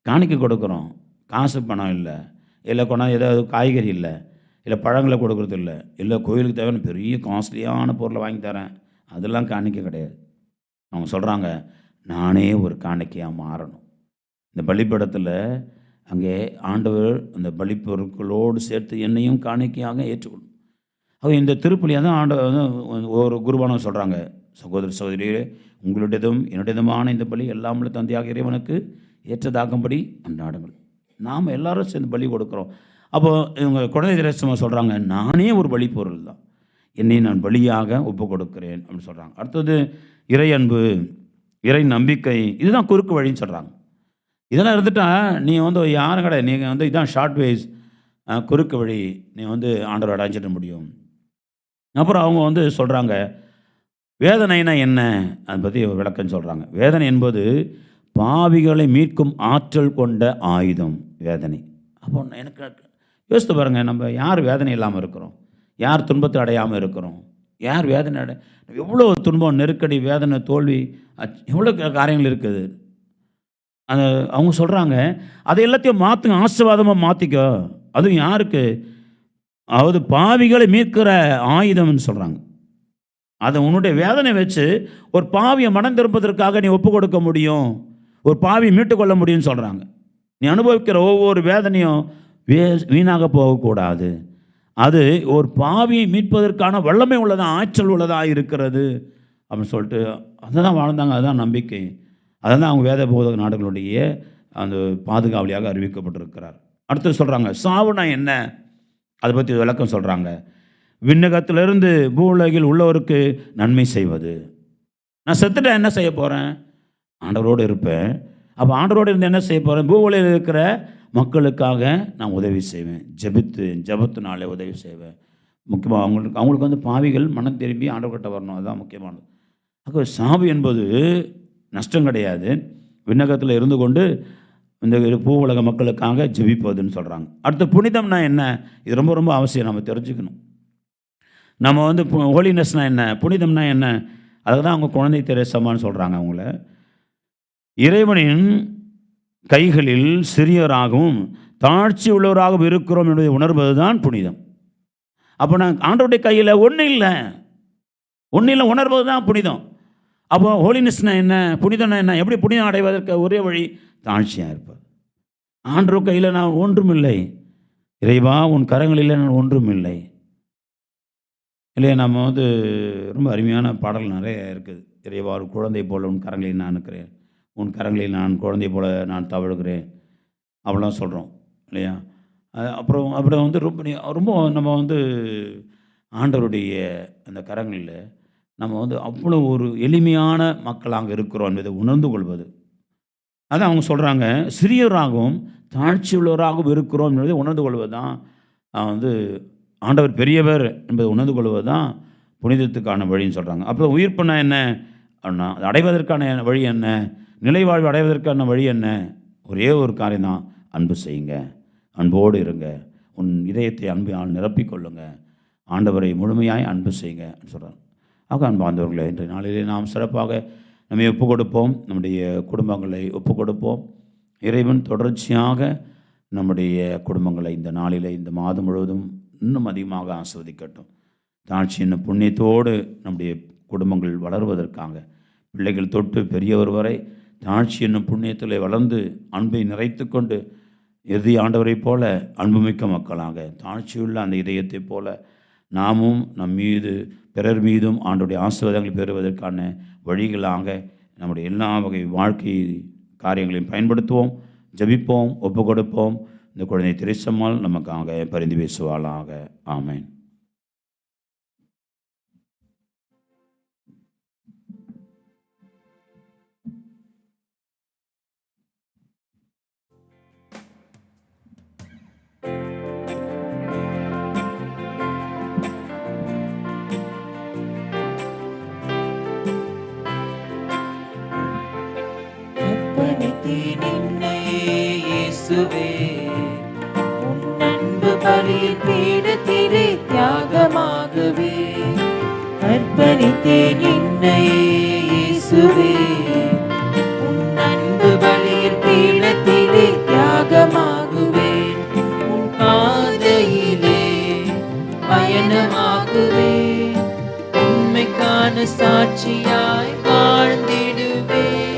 காணிக்கை கொடுக்குறோம், காசு பணம் இல்லை கொண்டாந்து ஏதாவது காய்கறி இல்லை பழங்களை கொடுக்குறது இல்லை கோயிலுக்கு தேவையான பெரிய காஸ்ட்லியான பொருளை வாங்கி தரேன், அதெல்லாம் காணிக்கை கிடையாது. அவங்க சொல்கிறாங்க, நானே ஒரு காணிக்கையாக மாறணும். இந்த பலிப்படத்தில் அங்கே ஆண்டவர் அந்த பலிப்பொருட்களோடு சேர்த்து என்னையும் காணிக்கையாக ஏற்றுக்கணும். அவங்க இந்த திருப்பலியாக தான் ஆண்டவர் ஒரு குருவானம் சொல்கிறாங்க, சகோதர சகோதரிகளே, உங்களுடையதும் என்னுடையதுமான இந்த பலி எல்லாமே தந்தையாக இறைவனுக்கு ஏற்றதாகும்படி அன்றாடுங்கள். நாம் எல்லாரும் சேர்ந்து பலி கொடுக்குறோம். அப்போது இவங்க குழந்தை திரேசமாக சொல்கிறாங்க, நானே ஒரு பலி பொருள் தான், என்னை நான் பலியாக ஒப்பு கொடுக்கிறேன் அப்படின்னு சொல்கிறாங்க. அடுத்தது இறை அன்பு, இறை நம்பிக்கை, இதுதான் குறுக்கு வழின்னு சொல்கிறாங்க. இதெல்லாம் இருந்துட்டால் நீ யாரும் கிடையாது, நீங்கள் இதுதான் ஷார்ட் வேஸ், குறுக்கு வழி, நீ ஆண்டவர் அடைஞ்சிட முடியும். அப்புறம் அவங்க சொல்கிறாங்க, வேதனைனா என்ன, அதை பற்றி விளக்கம் சொல்கிறாங்க. வேதனை என்பது பாவிகளை மீட்கும் ஆற்றல் கொண்ட ஆயுதம் வேதனை. அப்போ எனக்கு யோசித்து பாருங்கள், நம்ம யார் வேதனை இல்லாமல் இருக்கிறோம், யார் துன்பத்தை அடையாமல் இருக்கிறோம், யார் வேதனை எவ்வளோ துன்பம், நெருக்கடி, வேதனை, தோல்வி, எவ்வளோ காரியங்கள் இருக்குது. அவங்க சொல்கிறாங்க, அதை எல்லாத்தையும் மாற்றுங்க, ஆசீர்வாதமாக மாற்றிக்கோ. அதுவும் யாருக்கு? அதாவது பாவிகளை மீட்கிற ஆயுதம்னு சொல்கிறாங்க. அதை உன்னுடைய வேதனை வச்சு ஒரு பாவியை மனம் திருப்பதற்காக நீ ஒப்பு கொடுக்க முடியும், ஒரு பாவியை மீட்டுக்கொள்ள முடியும்னு சொல்கிறாங்க. நீ அனுபவிக்கிற ஒவ்வொரு வேதனையும் வீணாக போகக்கூடாது. அது ஒரு பாவியை மீட்பதற்கான வல்லமை உள்ளதாக, ஆற்றல் உள்ளதாக இருக்கிறது அப்படின்னு சொல்லிட்டு அதை தான் வாழ்ந்தாங்க. அதுதான் நம்பிக்கை. அதை தான் அவங்க வேத போதக நாடுகளுடைய அந்த பாதுகாவலியாக அறிவிக்கப்பட்டிருக்கிறார். அடுத்து சொல்கிறாங்க, சாவுனா என்ன, அதை பற்றி விளக்கம் சொல்கிறாங்க. விண்ணகத்திலிருந்து பூவுலகில் உள்ளவருக்கு நன்மை செய்வது. நான் செத்துட்டேன், என்ன செய்ய போகிறேன்? ஆண்டவரோடு இருப்பேன். அப்போ ஆண்டவரோடு இருந்து என்ன செய்ய போகிறேன்? பூவுலையில் இருக்கிற மக்களுக்காக நான் உதவி செய்வேன், ஜெபத்தினாலே உதவி செய்வேன். முக்கியமாக அவங்களுக்கு வந்து பாவிகள் மனம் திரும்பி ஆண்டவர்கிட்ட வரணும், அதுதான் முக்கியமானது. அப்போ சாவு என்பது நஷ்டம் கிடையாது, விண்ணகத்தில் இருந்து கொண்டு இந்த பூ உலக மக்களுக்காக ஜெபிப்பதுன்னு சொல்கிறாங்க. அடுத்து புனிதம்னா என்ன? இது ரொம்ப ரொம்ப அவசியம், நம்ம தெரிஞ்சுக்கணும். நம்ம வந்து ஹோலினஸ்னால் என்ன, புனிதம்னா என்ன? அதுக்கு தான் அவங்க குழந்தை தெரேசான்னு சொல்கிறாங்க. அவங்கள இறைவனின் கைகளில் சிறியராகவும் தாழ்ச்சி உள்ளவராகவும் இருக்கிறோம் என்பதை உணர்வது தான் புனிதம். அப்போ நான் ஆண்டவருடைய கையில் ஒன்றும் இல்லை உணர்வது தான் புனிதம். அப்போ ஹோலினஸ்னால் என்ன, புனிதம்னா என்ன? எப்படி புனிதம் அடைவதற்கு ஒரே வழி தாழ்ச்சியாக இருப்பது. ஆண்டவர் கையில் நான் ஒன்றும் இல்லை, இறைவா உன் கரங்களில் நான் ஒன்றும் இல்லை. இல்லையா? நம்ம வந்து ரொம்ப அருமையான பாடல் நிறைய இருக்குது. இறைவா ஒரு குழந்தை போல் உன் கரங்களில் நான் இருக்கிறேன், உன் கரங்களில் நான் குழந்தை போல் நான் தவழுகிறேன், அப்படிலாம் சொல்கிறோம் இல்லையா? அப்புறம் வந்து ரொம்ப நம்ம வந்து ஆண்டவருடைய அந்த கரங்களில் நம்ம வந்து அவ்வளோ ஒரு எளிமையான மக்கள் அங்கே இருக்கிறோம் என்பதை உணர்ந்து கொள்வது. அதான் அவங்க சொல்கிறாங்க, சிறியவராகவும் தாழ்ச்சி உள்ளவராகவும் இருக்கிறோம் என்பதை உணர்ந்து கொள்வது தான் வந்து ஆண்டவர் பெரியவர் என்பதை உணர்ந்து கொள்வது தான் புனிதத்துக்கான வழின்னு சொல்கிறாங்க. அப்புறம் உயிர்ப்புனா என்ன அப்படின்னா, அது அடைவதற்கான வழி என்ன, நிலைவாழ்வு அடைவதற்கான வழி என்ன? ஒரே ஒரு காரியம் தான், அன்பு செய்யுங்க, அன்போடு இருங்க, உன் இதயத்தை அன்பால் நிரப்பிக்கொள்ளுங்க, ஆண்டவரை முழுமையாய் அன்பு செய்யுங்க சொல்கிறாங்க. ஆக அன்பார்ந்தவர்களே, இன்றைய நாளிலே நாம் சிறப்பாக நம்மை ஒப்புக் கொடுப்போம், நம்முடைய குடும்பங்களை ஒப்புக் கொடுப்போம். இறைவன் தொடர்ச்சியாக நம்முடைய குடும்பங்களை இந்த நாளிலே இந்த மாதம் முழுவதும் இன்னும் அதிகமாக ஆஸ்வதிக்கட்டும். தாழ்ச்சி என்னும் புண்ணியத்தோடு நம்முடைய குடும்பங்கள் வளருவதற்காக, பிள்ளைகள் தொட்டு பெரியவர் வரை தாழ்ச்சி என்னும் புண்ணியத்தில் வளர்ந்து அன்பை நிறைத்து கொண்டு இறுதி ஆண்டவரை போல அன்புமிக்க மக்களாக, தாழ்ச்சியுள்ள அந்த இதயத்தை போல நாமும் நம் மீது பிறர் மீதும் ஆண்டவருடைய ஆசீர்வாதங்களை பெறுவதற்கான வழிகளாக நம்முடைய எல்லா வகை வாழ்க்கை காரியங்களையும் பயன்படுத்துவோம், ஜெபிப்போம், ஒப்பு கொடுப்போம். இந்த குழந்தை திரேசம்மாள் நமக்காக பரிந்து பேசுவாளாக. ஆமென். இயேசுவே உன் அன்பு பலியின் பீடத்திலே தியாகமாகவே அர்ப்பணித்தேன் என்னையே. இயேசுவே உன் அன்பு பலியின் பீடத்திலே தியாகமாகுவேன், உன் பாதையிலே பயணமாகுவேன், உண்மைக்கான சாட்சியாய் வாழ்ந்திடுவேன்,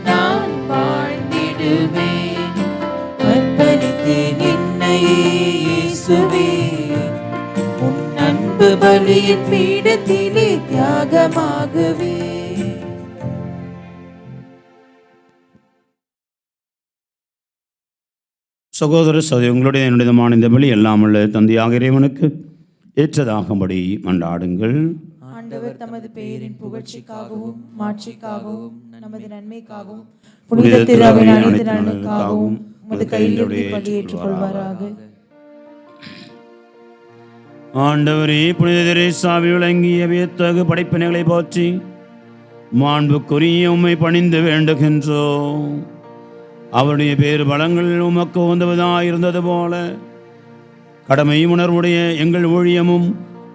நான் வாழ்ந்திடுவேன். அர்ப்பணித்தேன் என்னையே. இயேசுவே உன் அன்பு பலியின் பீடத்திலே தியாகமாகவே. சகோதர சகோதரி, உங்களுடைய என்னுடையமான இந்த பலி எல்லாமுள்ள தந்தையாக இறைவனுக்கு ஏற்றதாகும்படி மன்றாடுங்கள். ஆண்டவர் தமது பெயரின் புகழ்ச்சிக்காகவும் மாட்சிக்காகவும் நமது நன்மைக்காகவும் புனித புனித திருஅவையின் திருஅவையின் அனைத்து அனைத்து நலனுக்காகவும் நலனுக்காகவும் உமது கையிலிருந்து பலி ஏற்றுக்கொள்வாராக. ஆண்டவரே, புனித தெரேசாவை விளங்கிய வியத்தகு படைப்பினைகளை போற்றி மாண்புக்குரிய உம்மை பணிந்து வேண்டுகின்றோம். அவருடைய பேறு பலங்கள் உமக்கு உந்தவதாயிருந்தது போல கடமை உணர்வுடைய எங்கள் ஊழியமும்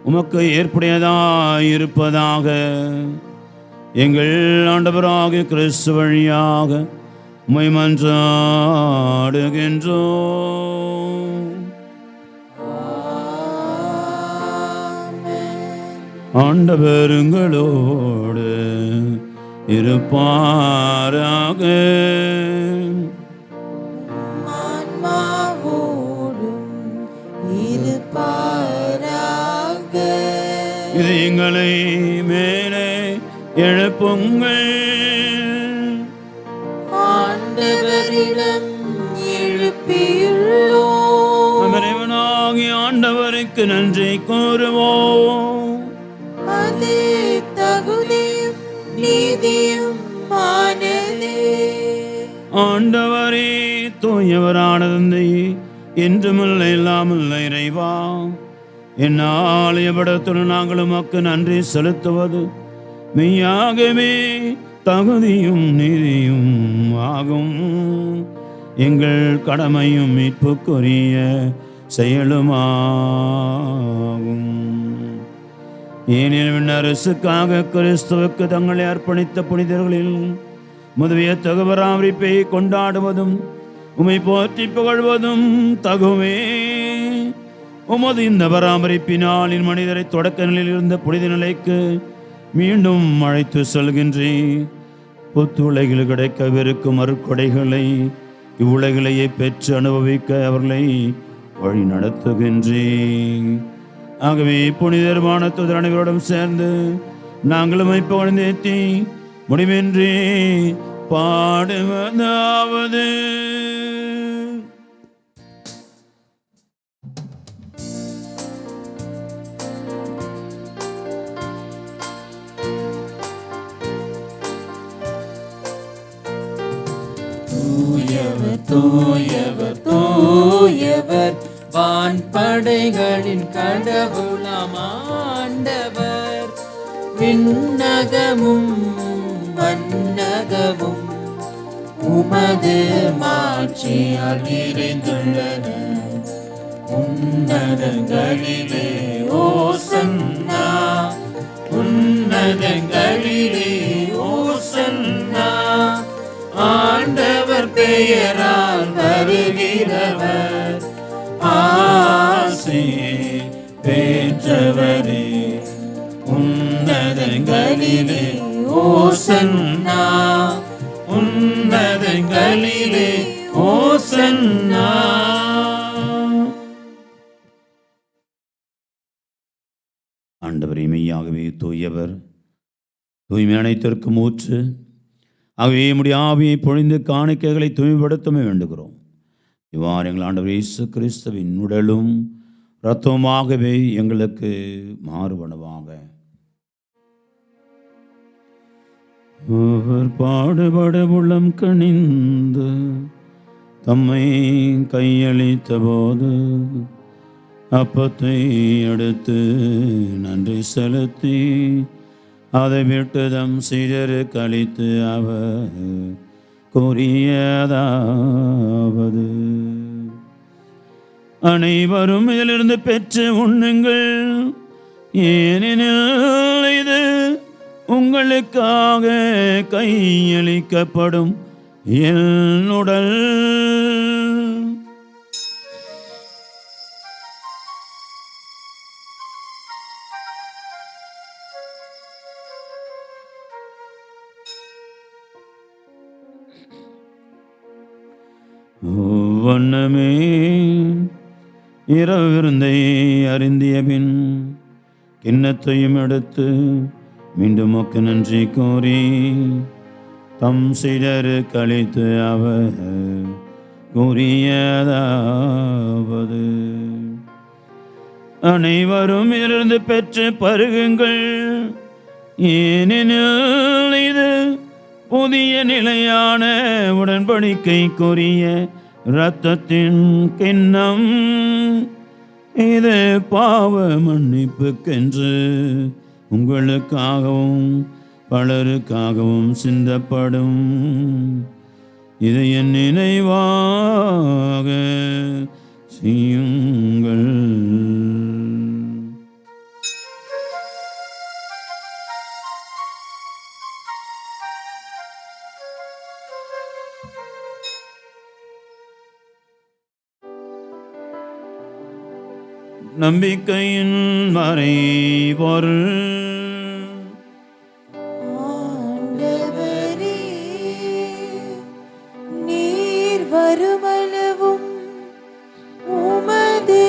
உமக்கு ஏற்புடையதாயிருப்பதாக. எங்கள் ஆண்டவராகிய கிறிஸ்து வழியாக உம்மை மன்றாடுகின்றோம். ஆண்டவர் உங்களோடு இருப்பாராக. ஆன்மாவோடும் இருப்பாராக. இது எங்களை மேலே எழுப்புங்கள். ஆண்டவரிடம் எழுப்பியுள்ளோம். இறைவனாகிய ஆண்டவருக்கு நன்றி கூறுவோம். அது தகுதியும் நீதியும் ஆண்டவரே தூயவரான தந்தையே, என்றுமில்லை இல்லாமல் இறைவா, என்னால் எவ்விடத்துடன் நாங்கள் உமக்கு நன்றி செலுத்துவது மெய்யாகவே தகுதியும் நீதியும் ஆகும். எங்கள் கடமையும் மீட்புக்குரிய செயலுமாகும். ஏனெனில் விண்ணரசுக்காக கிறிஸ்துவுக்கு தங்களை அர்ப்பணித்த புனிதர்களில் முதவிய தகுவராமரிப்பை கொண்டாடுவதும் உமை போற்றி புகழ்வதும் தகுமே. உமது இந்த பராமரிப்பினால் மனிதரை தொடக்க நிலையில் இருந்த புனித நிலைக்கு மீண்டும் அழைத்து செல்கின்றேன். புத்துலகில் கிடைக்கவிருக்கும் அருட்கொடைகளை இவ்வுலகிலேயே பெற்று அனுபவிக்க அவர்களை வழி நடத்துகின்றேன். ஆகவே புனிதர் வானதூதர் அனைவரோடும் சேர்ந்து நாங்களும் புகழ்ந்தேத்தி முடிவின்றி பாடுவதாவது: தூயவர் தூயவர் தூயவர், வான்படைகளின் கடவுளாம் ஆண்டவர். விண்ணகமும் மண்ணகமும் உமது மாட்சியால் நிறைந்துள்ளன. உன்னதங்களிலே ஓசன்னா, உன்னதங்களிலே ஓசன்னா. ஆண்டவர் பெயரால் வருகிறவர் ஆசி பெற்றவரே. உன்னதங்களிலே ஓசன்னா, உன்னதங்களிலே ஓசன்னா. ஆண்டவரே மெய்யாகவே தூயவர், தூய்மை அனைத்திற்கும் ஊற்று. ஆகவே நம்முடைய ஆவியை பொழிந்து காணிக்கைகளை தூய்மைப்படுத்தவே வேண்டுகிறோம். இவ்வாறு எங்கள் ஆண்டவர் இயேசு கிறிஸ்துவின் உடலும் இரத்தமாகவே எங்களுக்கு மாறுபடுவாங்க. அவர் பாடுபட உள்ளம் கனிந்து தம்மை கையளித்த போது அப்பத்தை எடுத்து நன்றி செலுத்தி அதை விட்டு தம் சீடருக்கு அளித்து அவர் கூறியதாவது: அனைவரும் இதிலிருந்து பெற்று உண்ணுங்கள், ஏனெனில் இது உங்களுக்காக கையளிக்கப்படும் என் உடல். வண்ணமே இரவு விருந்தை அருந்திய பின் கிண்ணத்தையும் எடுத்து மீண்டும் மக்கு நன்றி கூறி தம் சீடருக்கு அளித்து அவர் கூறியதாவது: அனைவரும் இருந்து பெற்று பருகுங்கள், ஏனெனில் இது புதிய நிலையான உடன்படிக்கைக்குரிய இரத்தத்தின் கிண்ணம். இது பாவ மன்னிப்புக்கென்று உங்களுக்காகவும் பலருக்காகவும் சிந்தப்படும். இது என் நினைவாக செய்யுங்கள். நம்பிக்கையின் மறைபொருள். ஆண்டவரே, நீர் வருமளவும் உமது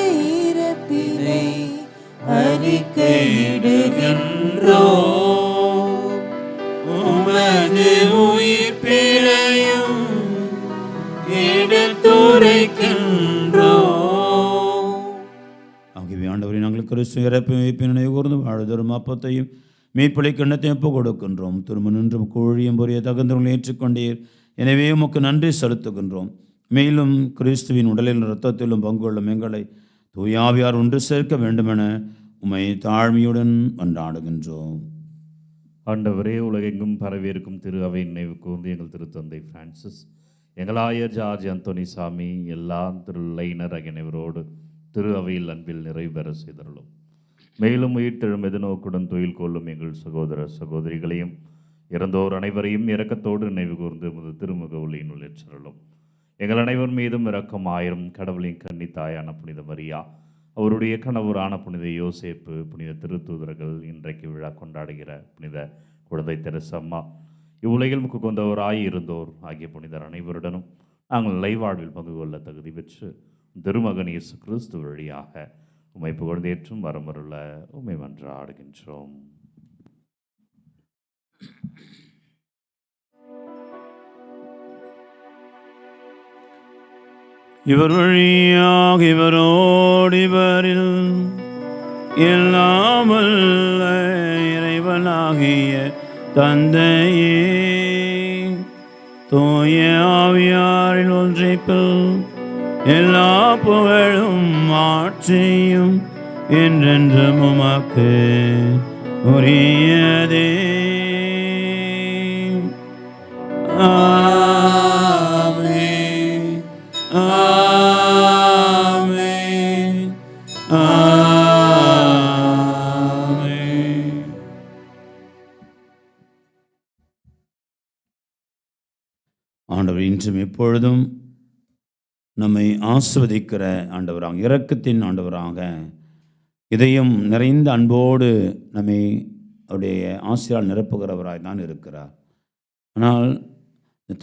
இறப்பினை அறிக்கையிடுகின்றோம். உமது உயிர்ப்பினையும் எடுத்துரைக்கின்றோம். ஆகவே ஆண்டவரை நாங்கள் கிறிஸ்து இறப்பை வைப்பினை கூர்ந்து வாழ்தரும் அப்பத்தையும் மீட்பளை கிண்ணத்தையும் ஒப்பு கொடுக்கின்றோம். திரும்ப நின்றும் கோழியும் பொரிய தகுந்தவர்களை ஏற்றுக்கொண்டீர். எனவே உமக்கு நன்றி செலுத்துகின்றோம். மேலும் கிறிஸ்துவின் உடலில் இரத்தத்திலும் பங்கு கொள்ளும் எங்களை தூயாவியார் ஒன்று சேர்க்க வேண்டுமென உம்மை தாழ்மையுடன் கொண்டாடுகின்றோம். ஆண்டவரே, உலகெங்கும் பரவியிருக்கும் திரு அவை நினைவு கூர்ந்து எங்கள் திருத்தந்தை பிரான்சிஸ், எங்கள் ஆயர் ஜார்ஜ் அந்தோனி சாமி, எல்லா திருளையினர் ஆகிய அனைவரோடு திரு அவையில் அன்பில் நிறைவு பெற செய்தருளும். மேலும் உயிர்த்தெழும் எதிர்நோக்குடன் தொழில் கொள்ளும் எங்கள் சகோதர சகோதரிகளையும் இறந்தோர் அனைவரையும் இரக்கத்தோடு நினைவு கூர்ந்து முது திருமுக ஒளியினுள் ஏற்றருளும். எங்கள் அனைவர் மீதும் இரக்கமாயிரம். கடவுளின் கன்னி தாயான புனித மரியா, அவருடைய கணவரான புனித யோசேப்பு, புனித திருத்தூதர்கள், இன்றைக்கு விழா கொண்டாடுகிற புனித குழந்தை தெரசம்மா, இவ்வுலகில் முக்கு கொண்டவராய் இருந்தோர் ஆகிய புனிதர் அனைவருடனும் நாங்கள் நிலைவாழ்வில் பங்கு கொள்ள தகுதி பெற்று திருமகன் இயேசு கிறிஸ்து வழியாக உம்மை புகழ்ந்தேற்றும் வரமருள உம்மை மன்றாடுகின்றோம். இவர் வழியாக இவரோடு இவரில் இல்லாமல் இறைவனாகிய தந்தையே, தூய ஆவியாரின் ஒன்றைப்பில் எல்லா புகழும் ஆட்சியும் என்றென்றும் உமக்கு உரியதே. ஆமென். ஆமென். ஆமென். ஆண்டவர் இன்றும் எப்பொழுதும் நம்மை ஆசிர்வதிக்கிற ஆண்டவராக, இரக்கத்தின் ஆண்டவராக, இதயம் நிறைந்த அன்போடு நம்மை அவருடைய ஆசையால் நிரப்புகிறவராய் தான் இருக்கிறார். ஆனால்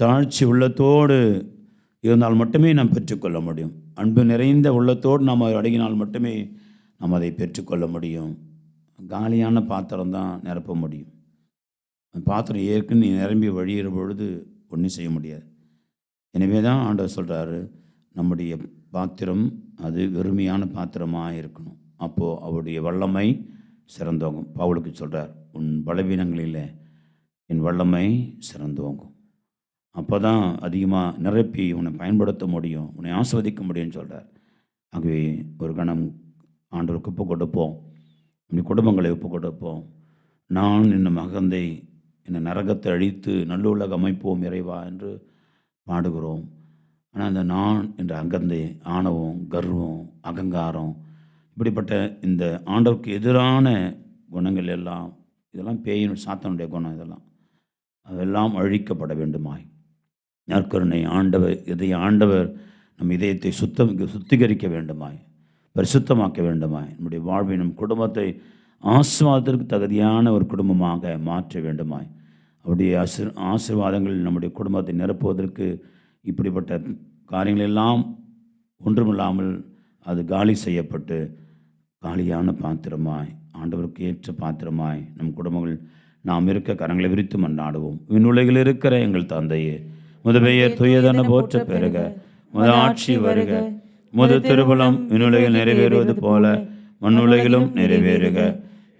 தாழ்ச்சி உள்ளத்தோடு இருந்தால் மட்டுமே நாம் பெற்றுக்கொள்ள முடியும். அன்பு நிறைந்த உள்ளத்தோடு நாம் அதை அடங்கினால் மட்டுமே நாம் அதை பெற்றுக்கொள்ள முடியும். காலியான பாத்திரம் தான் நிரப்ப முடியும். பாத்திரம் ஏற்கனவே நிரம்பி வழியிற பொழுது ஒன்றும் செய்ய முடியாது. எனவே தான் ஆண்டவர் சொல்கிறாரு, நம்முடைய பாத்திரம் அது வெறுமையான பாத்திரமாக இருக்கணும். அப்போது அவருடைய வல்லமை சிறந்தோங்கும். பவுலுக்கு சொல்கிறார், உன் பலவீனங்களில் என் வல்லமை சிறந்தோங்கும். அப்போ தான் அதிகமாக நிரப்பி உன்னை பயன்படுத்த முடியும், உன்னை ஆஸ்வதிக்க முடியும்னு சொல்கிறார். ஆகவே ஒரு கணம் ஆண்டவருக்கு ஒப்பு கொடுப்போம், நம்முடைய குடும்பங்களை ஒப்பு கொடுப்போம். நான் என்னை மகந்தை என்னை நரகத்தை அழித்து நல்லுலக அமைப்போம் இறைவா என்று பாடுகிறோம். ஆனால் அந்த நான் என்ற அகந்தை, ஆணவம், கர்வம், அகங்காரம், இப்படிப்பட்ட இந்த ஆண்டவருக்கு எதிரான குணங்கள் எல்லாம், இதெல்லாம் பேயின் சாத்தனுடைய குணம், அதெல்லாம் அழிக்கப்பட வேண்டுமாய் நற்கருணை ஆண்டவர் ஆண்டவர் நம் இதயத்தை சுத்திகரிக்க வேண்டுமாய், பரிசுத்தமாக்க வேண்டுமாய், நம்முடைய வாழ்வை, நம் குடும்பத்தை ஆசீர்வாதத்திற்கு தகுதியான ஒரு குடும்பமாக மாற்ற வேண்டுமாய், அவருடைய ஆசீர்வாதங்கள் நம்முடைய குடும்பத்தை நிரப்புவதற்கு இப்படிப்பட்ட காரியங்களெல்லாம் ஒன்றுமில்லாமல் அது காலி செய்யப்பட்டு காலியான பாத்திரமாய், ஆண்டவருக்கு ஏற்ற பாத்திரமாய் நம் குடும்பங்கள் நாம் இருக்க கரங்களை விரித்து மன்றாடுவோம். விண்ணுலகில் இருக்கிற எங்கள் தந்தையே, முது பெயர் தூயதென போற்ற பெறுக, முது ஆட்சி வருக, முது திருவுளம் விண்ணுலகில் நிறைவேறுவது போல மண்ணுலகிலும் நிறைவேறுக.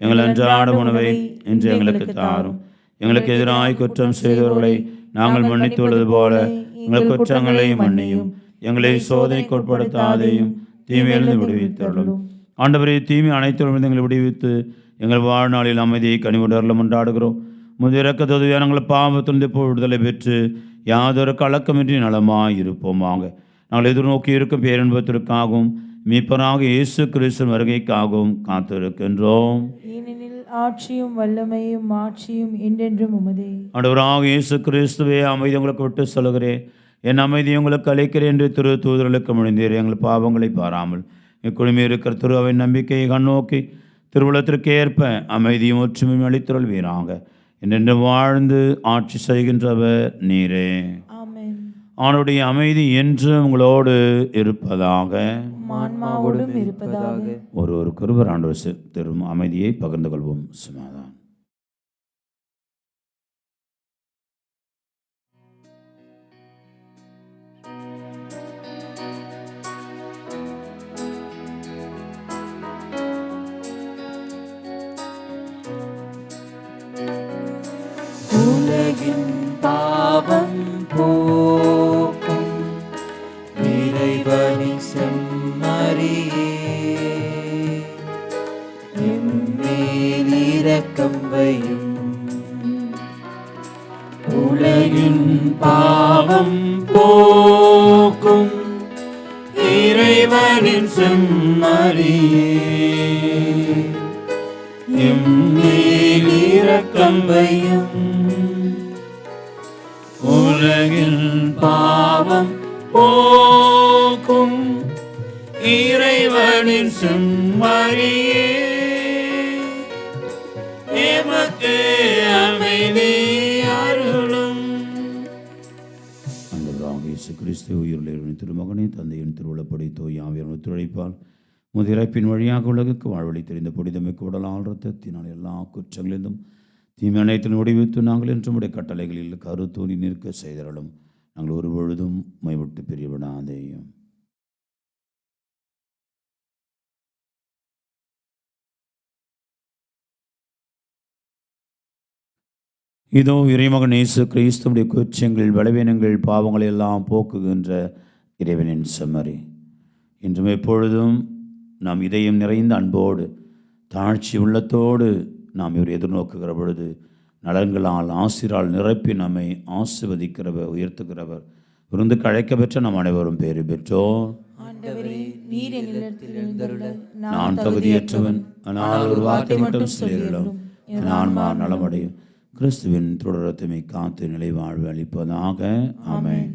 எங்கள் அன்றாட உணவை இன்று எங்களுக்கு தாரும். எங்களுக்கு எதிராய் குற்றம் செய்தவர்களை நாங்கள் மன்னித்துள்ளது போல எங்கள் குற்றங்களை மன்னியும். எங்களை சோதனைக்கு உட்படுத்தாதையும் தீமையிலிருந்து விடுவித்தருளும். ஆண்டவரே, தீமை அனைத்திலிருந்து எங்களை விடுவித்து எங்கள் வாழ்நாளில் அமைதியை கனிவுடரில் கொண்டாடுகிறோம். முதிரக்கத்தொது நாங்கள் பாவத்திலிருந்து இப்போ விடுதலை பெற்று யாதொரு கலக்கமின்றி நலமாய் இருப்போமாக. நாங்கள் எதிர்நோக்கி இருக்கும் பேரின்பத்திற்காகவும் மீட்பராக இயேசு கிறிஸ்து வருகைக்காகவும் காத்திருக்கின்றோம். ஏனெனில் ஆட்சியும் வல்லமையும் மாட்சியும் என்றென்றும் உமதே. ஆண்டவராக இயேசு கிறிஸ்துவே, அமைதி உங்களுக்கு விட்டு சொல்கிறேன், என் அமைதி உங்களுக்கு அளிக்கிறேன் என்று திரு தூதர்களுக்கு முடிந்தீர். எங்கள் பாவங்களை பாராமல் இக்குழுமி இருக்கிற திரு அவை நம்பிக்கையை கண்ணோக்கி திருவுளத்திற்கு ஏற்ப அமைதியும் ஒற்றுமையும் அளித்தருள்வீராக. என்றென்று வாழ்ந்து ஆட்சி செய்கின்றவர் நீரே. ஆமென். அவனுடைய அமைதி என்று உங்களோடு இருப்பதாக, ஆன்மாவோடும் இருப்பதாக. ஒரு ஒருவர் ஆண்டவர் தரும் அமைதியை பகிர்ந்து கொள்வோம். சமாதானம். உலகின் பாவம் போ இறைவனின் செம்மறியே எம்மேல் இரக்கம் வையும். உலகின் பாவம் போக்கும் இறைவனின் செம்மறியே எம்மேல் இரக்கம் வையும். உலகின் பாவம் போக்கும் இறைவனின் செம்மறியே எமக்கு அமைதி அருளும். ஆண்டவராகிய இயேசு கிறிஸ்து உயிருள்ள திருமகனை தந்தையின் திருவுளப்படி தூய ஆவியார் ஒத்துழைப்பால் முதிரைப்பின் வழியாக உலகுக்கு வாழ்வழி தெரிந்த புனிதமிக்க உடலால் இரத்தத்தினால் எல்லா குற்றங்களிலும் தீமை அனைத்தின் முடிவித்து நாங்கள் என்றும் உடைய கட்டளைகளில் கருத்தூணி நிற்க செய்தரலும் நாங்கள் ஒரு பொழுதும் மைவிட்டு பிரிவிடாதேயும். இதோ இறைமகன் இயேசு கிறிஸ்துவுடைய குற்றங்கள் பலவீனங்கள் பாவங்களை எல்லாம் போக்குகின்ற இறைவனின் செம்மறி இன்றும் எப்பொழுதும் நாம் இதயம் நிறைந்த அன்போடு தாழ்ச்சி உள்ளத்தோடு நாம் இவர் எதிர்நோக்குகிற பொழுது நலன்களால் ஆசிரால் நிரப்பி நம்மை ஆசிர்வதிக்கிறவர் உயர்த்துகிறவர் விருந்துக்கு அழைக்க பெற்ற நாம் அனைவரும் பேறு பெற்றோர். நான் தகுதியற்றவன், ஆனால் ஒரு வார்த்தை மட்டும் சொல்லிடலும் என் ஆன்மா நலமடையும். கிறிஸ்துவின் தொடரத்தமை காத்து நிலை வாழ்வு அளிப்பதாக. ஆமென்.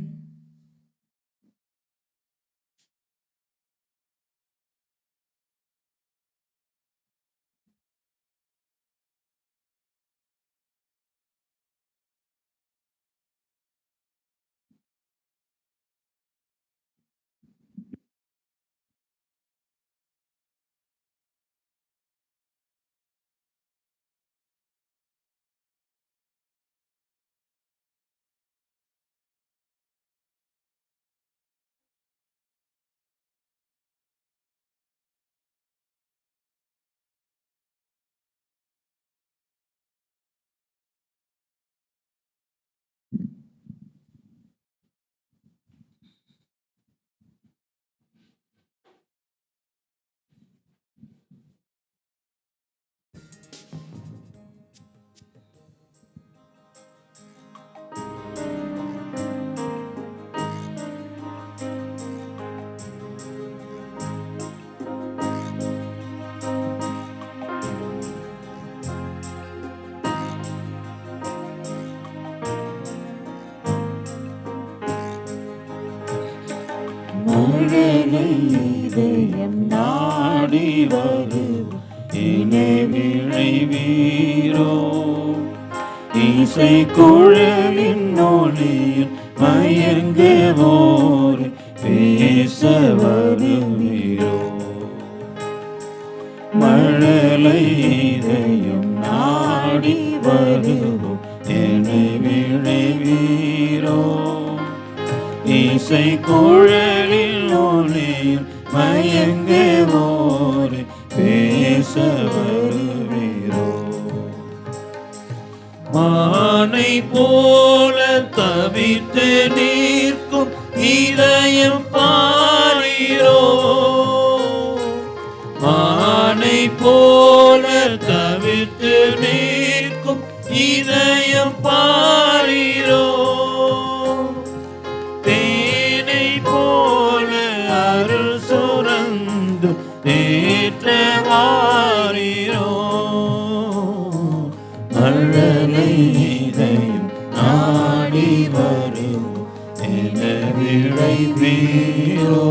இதயம் நாடி வரும் இணை விழைவீரோ இசை குழலின் ஒளியில் மயங்குவோர் பேச வருவீரோ. மழலை இதயம் நாடி வருவோம் இணை விழைவீரோ இசை குழலில் ஒளியில் மயங்குவோர் பேச வருவீரோ. மானை போல தவித்து நிற்கும் இதயம் பாரீரோ. மானை போல தவித்து நிற்கும் இதயம் பாரீரோ. தேனை போல அருள் சுரந்து தேற்றவாரீரோ. மழலை இதயம் நாடி வரும் என விழைவீரோ.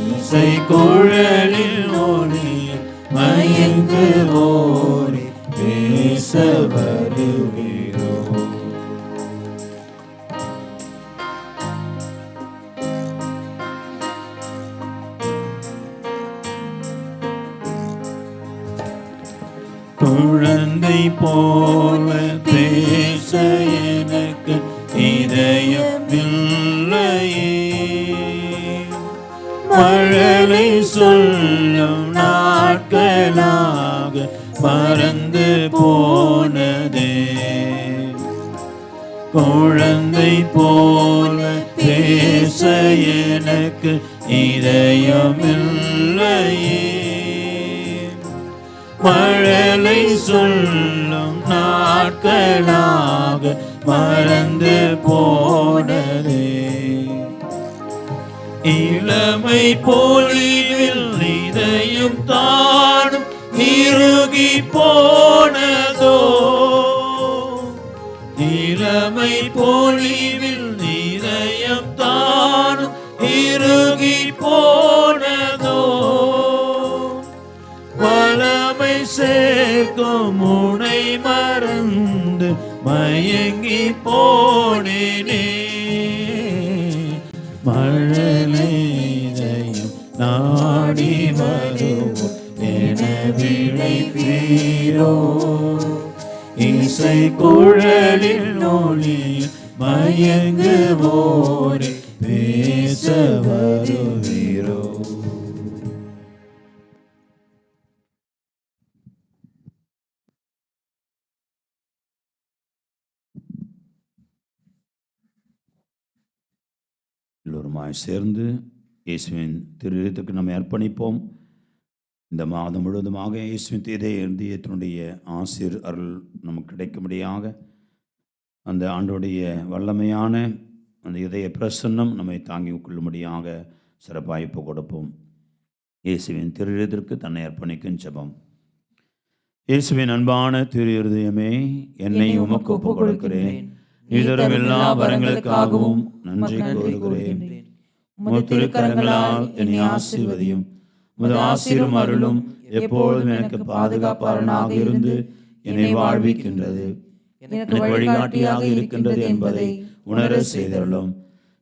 இசை குழலில் ஒளியில் மயங்குவோரே பேச வருவீரோ. குழந்தை போல பேச எனக்கு இதயமில்லையே. மழலை சொல்லும் நாட்களாக மறந்து போனதே. குழந்தை போல பேச பேச எனக்கு இதயமில்லையே. மழலை சொல்லும் நாட்களாக மறந்து போனதே. இளமை பொழிவில் இதயம் தானும் இறுகி போனதோ. இளமை பொழிவில் இதயம் தானும் இறுகி போனதோ. வளமை சேர்க்கும் முனை மறந்து மயங்கி போனேனே. மழலை இதயம் நாடி வருவோம் என விழைவீரோ. இசை குழலில் ஒளியில் மயங்குவோரே பேச வருவீரோ. எல்லோருமாய் சேர்ந்து இயேசுவின் திருவிழத்துக்கு நம்மை அர்ப்பணிப்போம். இந்த மாதம் முழுவதுமாக இயேசுவின் இதயத்தினுடைய ஆசீர் அருள் நமக்கு கிடைக்கும்படியாக அந்த ஆண்டோடைய வல்லமையான அந்த இதய பிரசன்னம் நம்மை தாங்கி கொள்ளும்படியாக சிறப்பாக இப்போ கொடுப்போம். இயேசுவின் திருவிழத்திற்கு தன்னை அர்ப்பணிக்கும் ஜெபம். இயேசுவின் அன்பான திரு இருதயமே, என்னை உமக்கு ஒப்புக் கொடுக்கிறேன். இதரும் எல்லா வரங்களுக்காகவும் நன்றி கூறுகிறேன். உமது திருக்கரங்களால் என்னை ஆசீர்வதியும். உமது ஆசீரும் அருளும் எப்பொழுதும் எனக்கு பாதுகாப்பாளனாக இருந்து என்னை வாழ்விக்கின்றது, எனக்கு வழிகாட்டியாக இருக்கின்றது என்பதை உணர செய்தருளும்.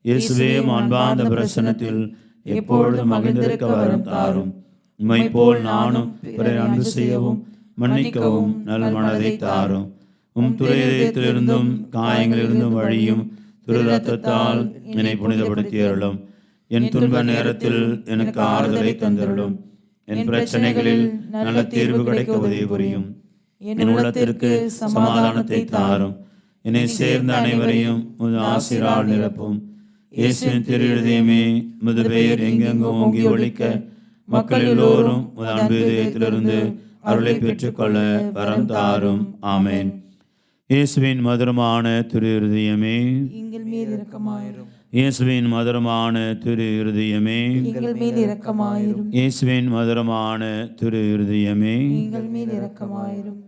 இயேசுவே, அன்பார்ந்த பிரசன்னத்தில் எப்பொழுதும் மகிழ்ந்திருக்க வரம் தாரும். உம்மை போல் நானும் பிறரை அன்பு செய்யவும் மன்னிக்கவும் நல் மனதை தாரும். துறையத்திலிருந்தும் காயங்களிலிருந்தும் வழியும் திரு ரத்தத்தால் என்னை புனிதப்படுத்தி அருளும். என் துன்ப நேரத்தில் எனக்கு ஆறுதலை தந்தருளும். என் பிரச்சனைகளில் நல்ல தீர்வு கிடைக்க உதவி புரியும். என் உள்ளத்திற்கு சமாதானத்தை தாரும். என்னை சேர்ந்த அனைவரையும் உமது ஆசீரால் நிரப்பும். இயேசுவின் திரு இருதயமே, உமது பெயர் எங்கெங்கும் ஓங்கி ஒழிக்க மக்கள் எல்லோரும் உமது அன்பு இதயத்திலிருந்து அருளை பெற்றுக்கொள்ள வரம் தாரும். ஆமேன். இயேசுவின் மதுரமான திரு இருதயமே, எங்கள் மேல் இரக்கமாயிரும். இயேசுவின் மதுரமான திரு இருதயமே, எங்கள் மேல் இரக்கமாயிரும். இயேசுவின் மதுரமான திரு இருதயமே, எங்கள் மேல் இரக்கமாயிரும்.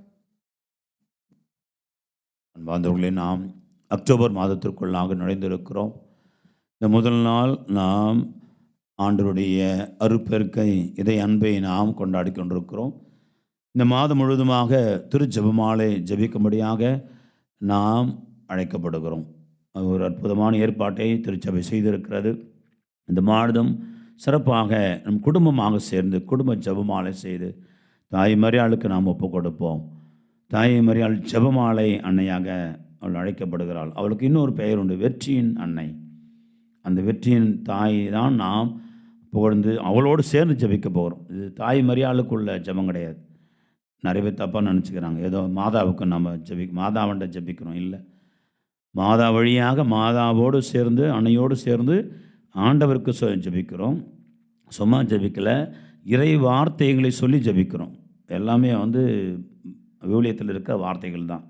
அன்பார்ந்தவர்களே, நாம் அக்டோபர் மாதத்திற்குள்ளாக நுழைந்திருக்கிறோம். இந்த முதல் நாள் நாம் ஆண்டவருடைய அருட்பெருக்கை இதை அன்பை நாம் கொண்டாடி கொண்டிருக்கிறோம். இந்த மாதம் முழுவதுமாக திரு ஜெபமாலை ஜெபிக்கும்படியாக நாம் அழைக்கப்படுகிறோம். ஒரு அற்புதமான ஏற்பாட்டை திருச்சபை செய்திருக்கிறது. இந்த மாதம் சிறப்பாக நம் குடும்பமாக சேர்ந்து குடும்ப ஜெபமாலை செய்து தாய் மரியாளுக்கு நாம் ஒப்பு கொடுப்போம். தாய் மரியாள் ஜெபமாலை அன்னையாக அவள் அழைக்கப்படுகிறாள். அவளுக்கு இன்னொரு பெயர் உண்டு, வெற்றியின் அன்னை. அந்த வெற்றியின் தாய் தான் நாம் புகழ்ந்து அவளோடு சேர்ந்து ஜெபிக்க போகிறோம். இது தாய் மரியாளுக்குள்ள ஜெபம் கிடையாது. நிறைய பேர் தப்பாக நினச்சிக்கிறாங்க, ஏதோ மாதாவுக்கு நம்ம மாதாவண்ட ஜெபிக்கிறோம். இல்லை, மாதா வழியாக மாதாவோடு சேர்ந்து அன்னையோடு சேர்ந்து ஆண்டவருக்கு ஜெபிக்கிறோம். சும்மா ஜெபிக்கலை, இறை வார்த்தைகளை சொல்லி ஜெபிக்கிறோம். எல்லாமே விவிலியத்தில் இருக்க வார்த்தைகள் தான்.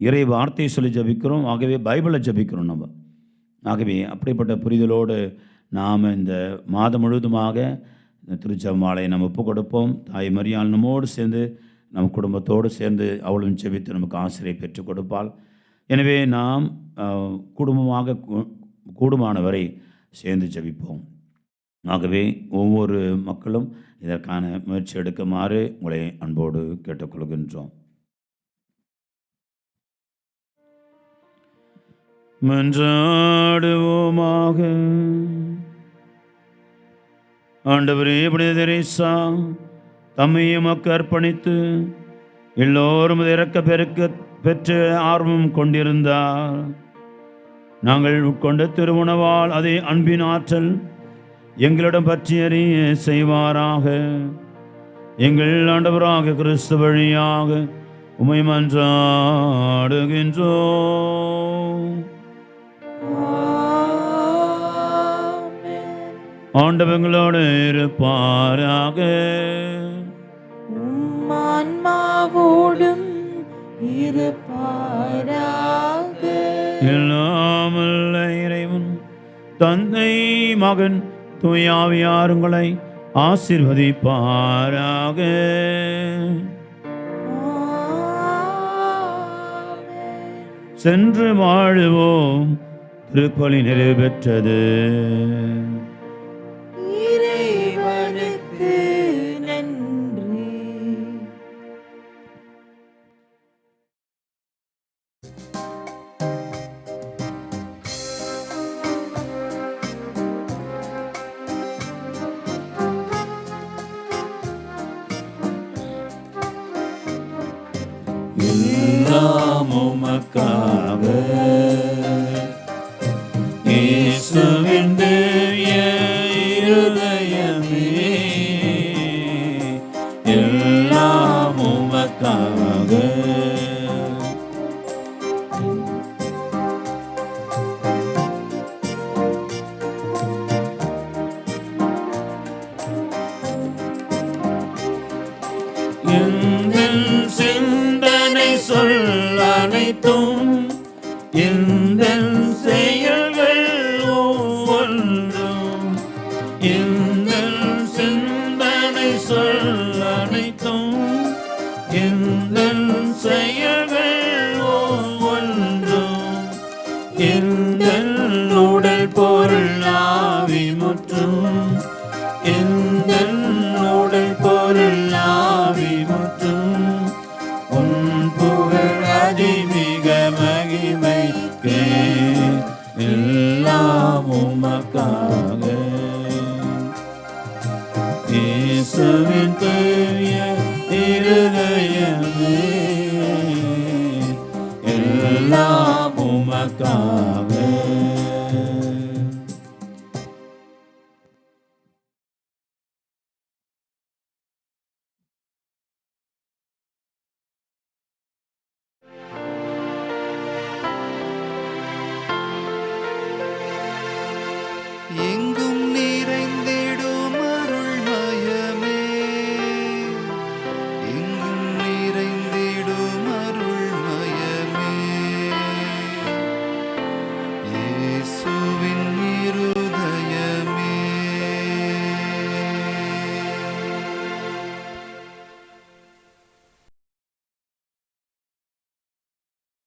இறை வார்த்தையை சொல்லி ஜெபிக்கிறோம். ஆகவே பைபிளை ஜெபிக்கிறோம் நம்ம. ஆகவே அப்படிப்பட்ட புரிதலோடு நாம் இந்த மாதம் முழுவதுமாக இந்த திருச்செபமாலை நம்ம ஒப்பு கொடுப்போம். தாய் மரியாள் நம்மோடு சேர்ந்து நம் குடும்பத்தோடு சேர்ந்து அவளும் ஜெபித்து நமக்கு ஆசிரியை பெற்றுக் கொடுப்பாள். எனவே நாம் குடும்பமாக கூடுமானவரை சேர்ந்து ஜெபிப்போம். ஆகவே ஒவ்வொரு மக்களும் இதற்கான முயற்சி எடுக்குமாறு உங்களை அன்போடு கேட்டுக்கொள்கின்றோம். மன்றாடுவோமாக. ஆண்டவரே, புனித தெரேசா தம்மையும் அர்ப்பணித்து எல்லோரும் இறக்க பெருக்க பெற்று ஆர்வம் கொண்டிருந்தார். நாங்கள் உட்கொண்ட திருவுணவால் அதே அன்பின் ஆற்றல் எங்களிடம் பற்றி அறிய செய்வாராக. எங்கள் ஆண்டவராக கிறிஸ்து வழியாக உம்மை மன்றாடுகின்றோம். ஆண்டவங்களோடு இருப்பாராக. ஆன்மாவோடும் இருப்பாராக. எல்லாம் வல்ல இறைவன் தந்தை மகன் தூயாவியார் உங்களை ஆசீர்வதிப்பாராக. சென்று வாழுவோம். திருப்பலி நிறைவேற்றது. இறைவனுக்கு நன்றி. எல்லாம் உமக்காக இயேசுவின் திவ்ய இருதயமே, எல்லாம் உமக்காக. எந்தன் சிந்தனை சொல் அனைத்தும், எந்தன் செயல்கள் ஒவ்வொன்றும், எந்தன் சிந்தனை சொல் அனைத்தும், எந்தன் செயல்கள் ஒவ்வொன்றும், எந்தன் உடல் பொருள் ஆவி முற்றும், எந்தன் உடல் பொருள் ஆவி முற்றும், உன் புகழ் அதிமிக மகிமைக்கே, எல்லாம் உமக்காக. இயேசுவின் தூய இருதயமே, எல்லாம் உமக்காக.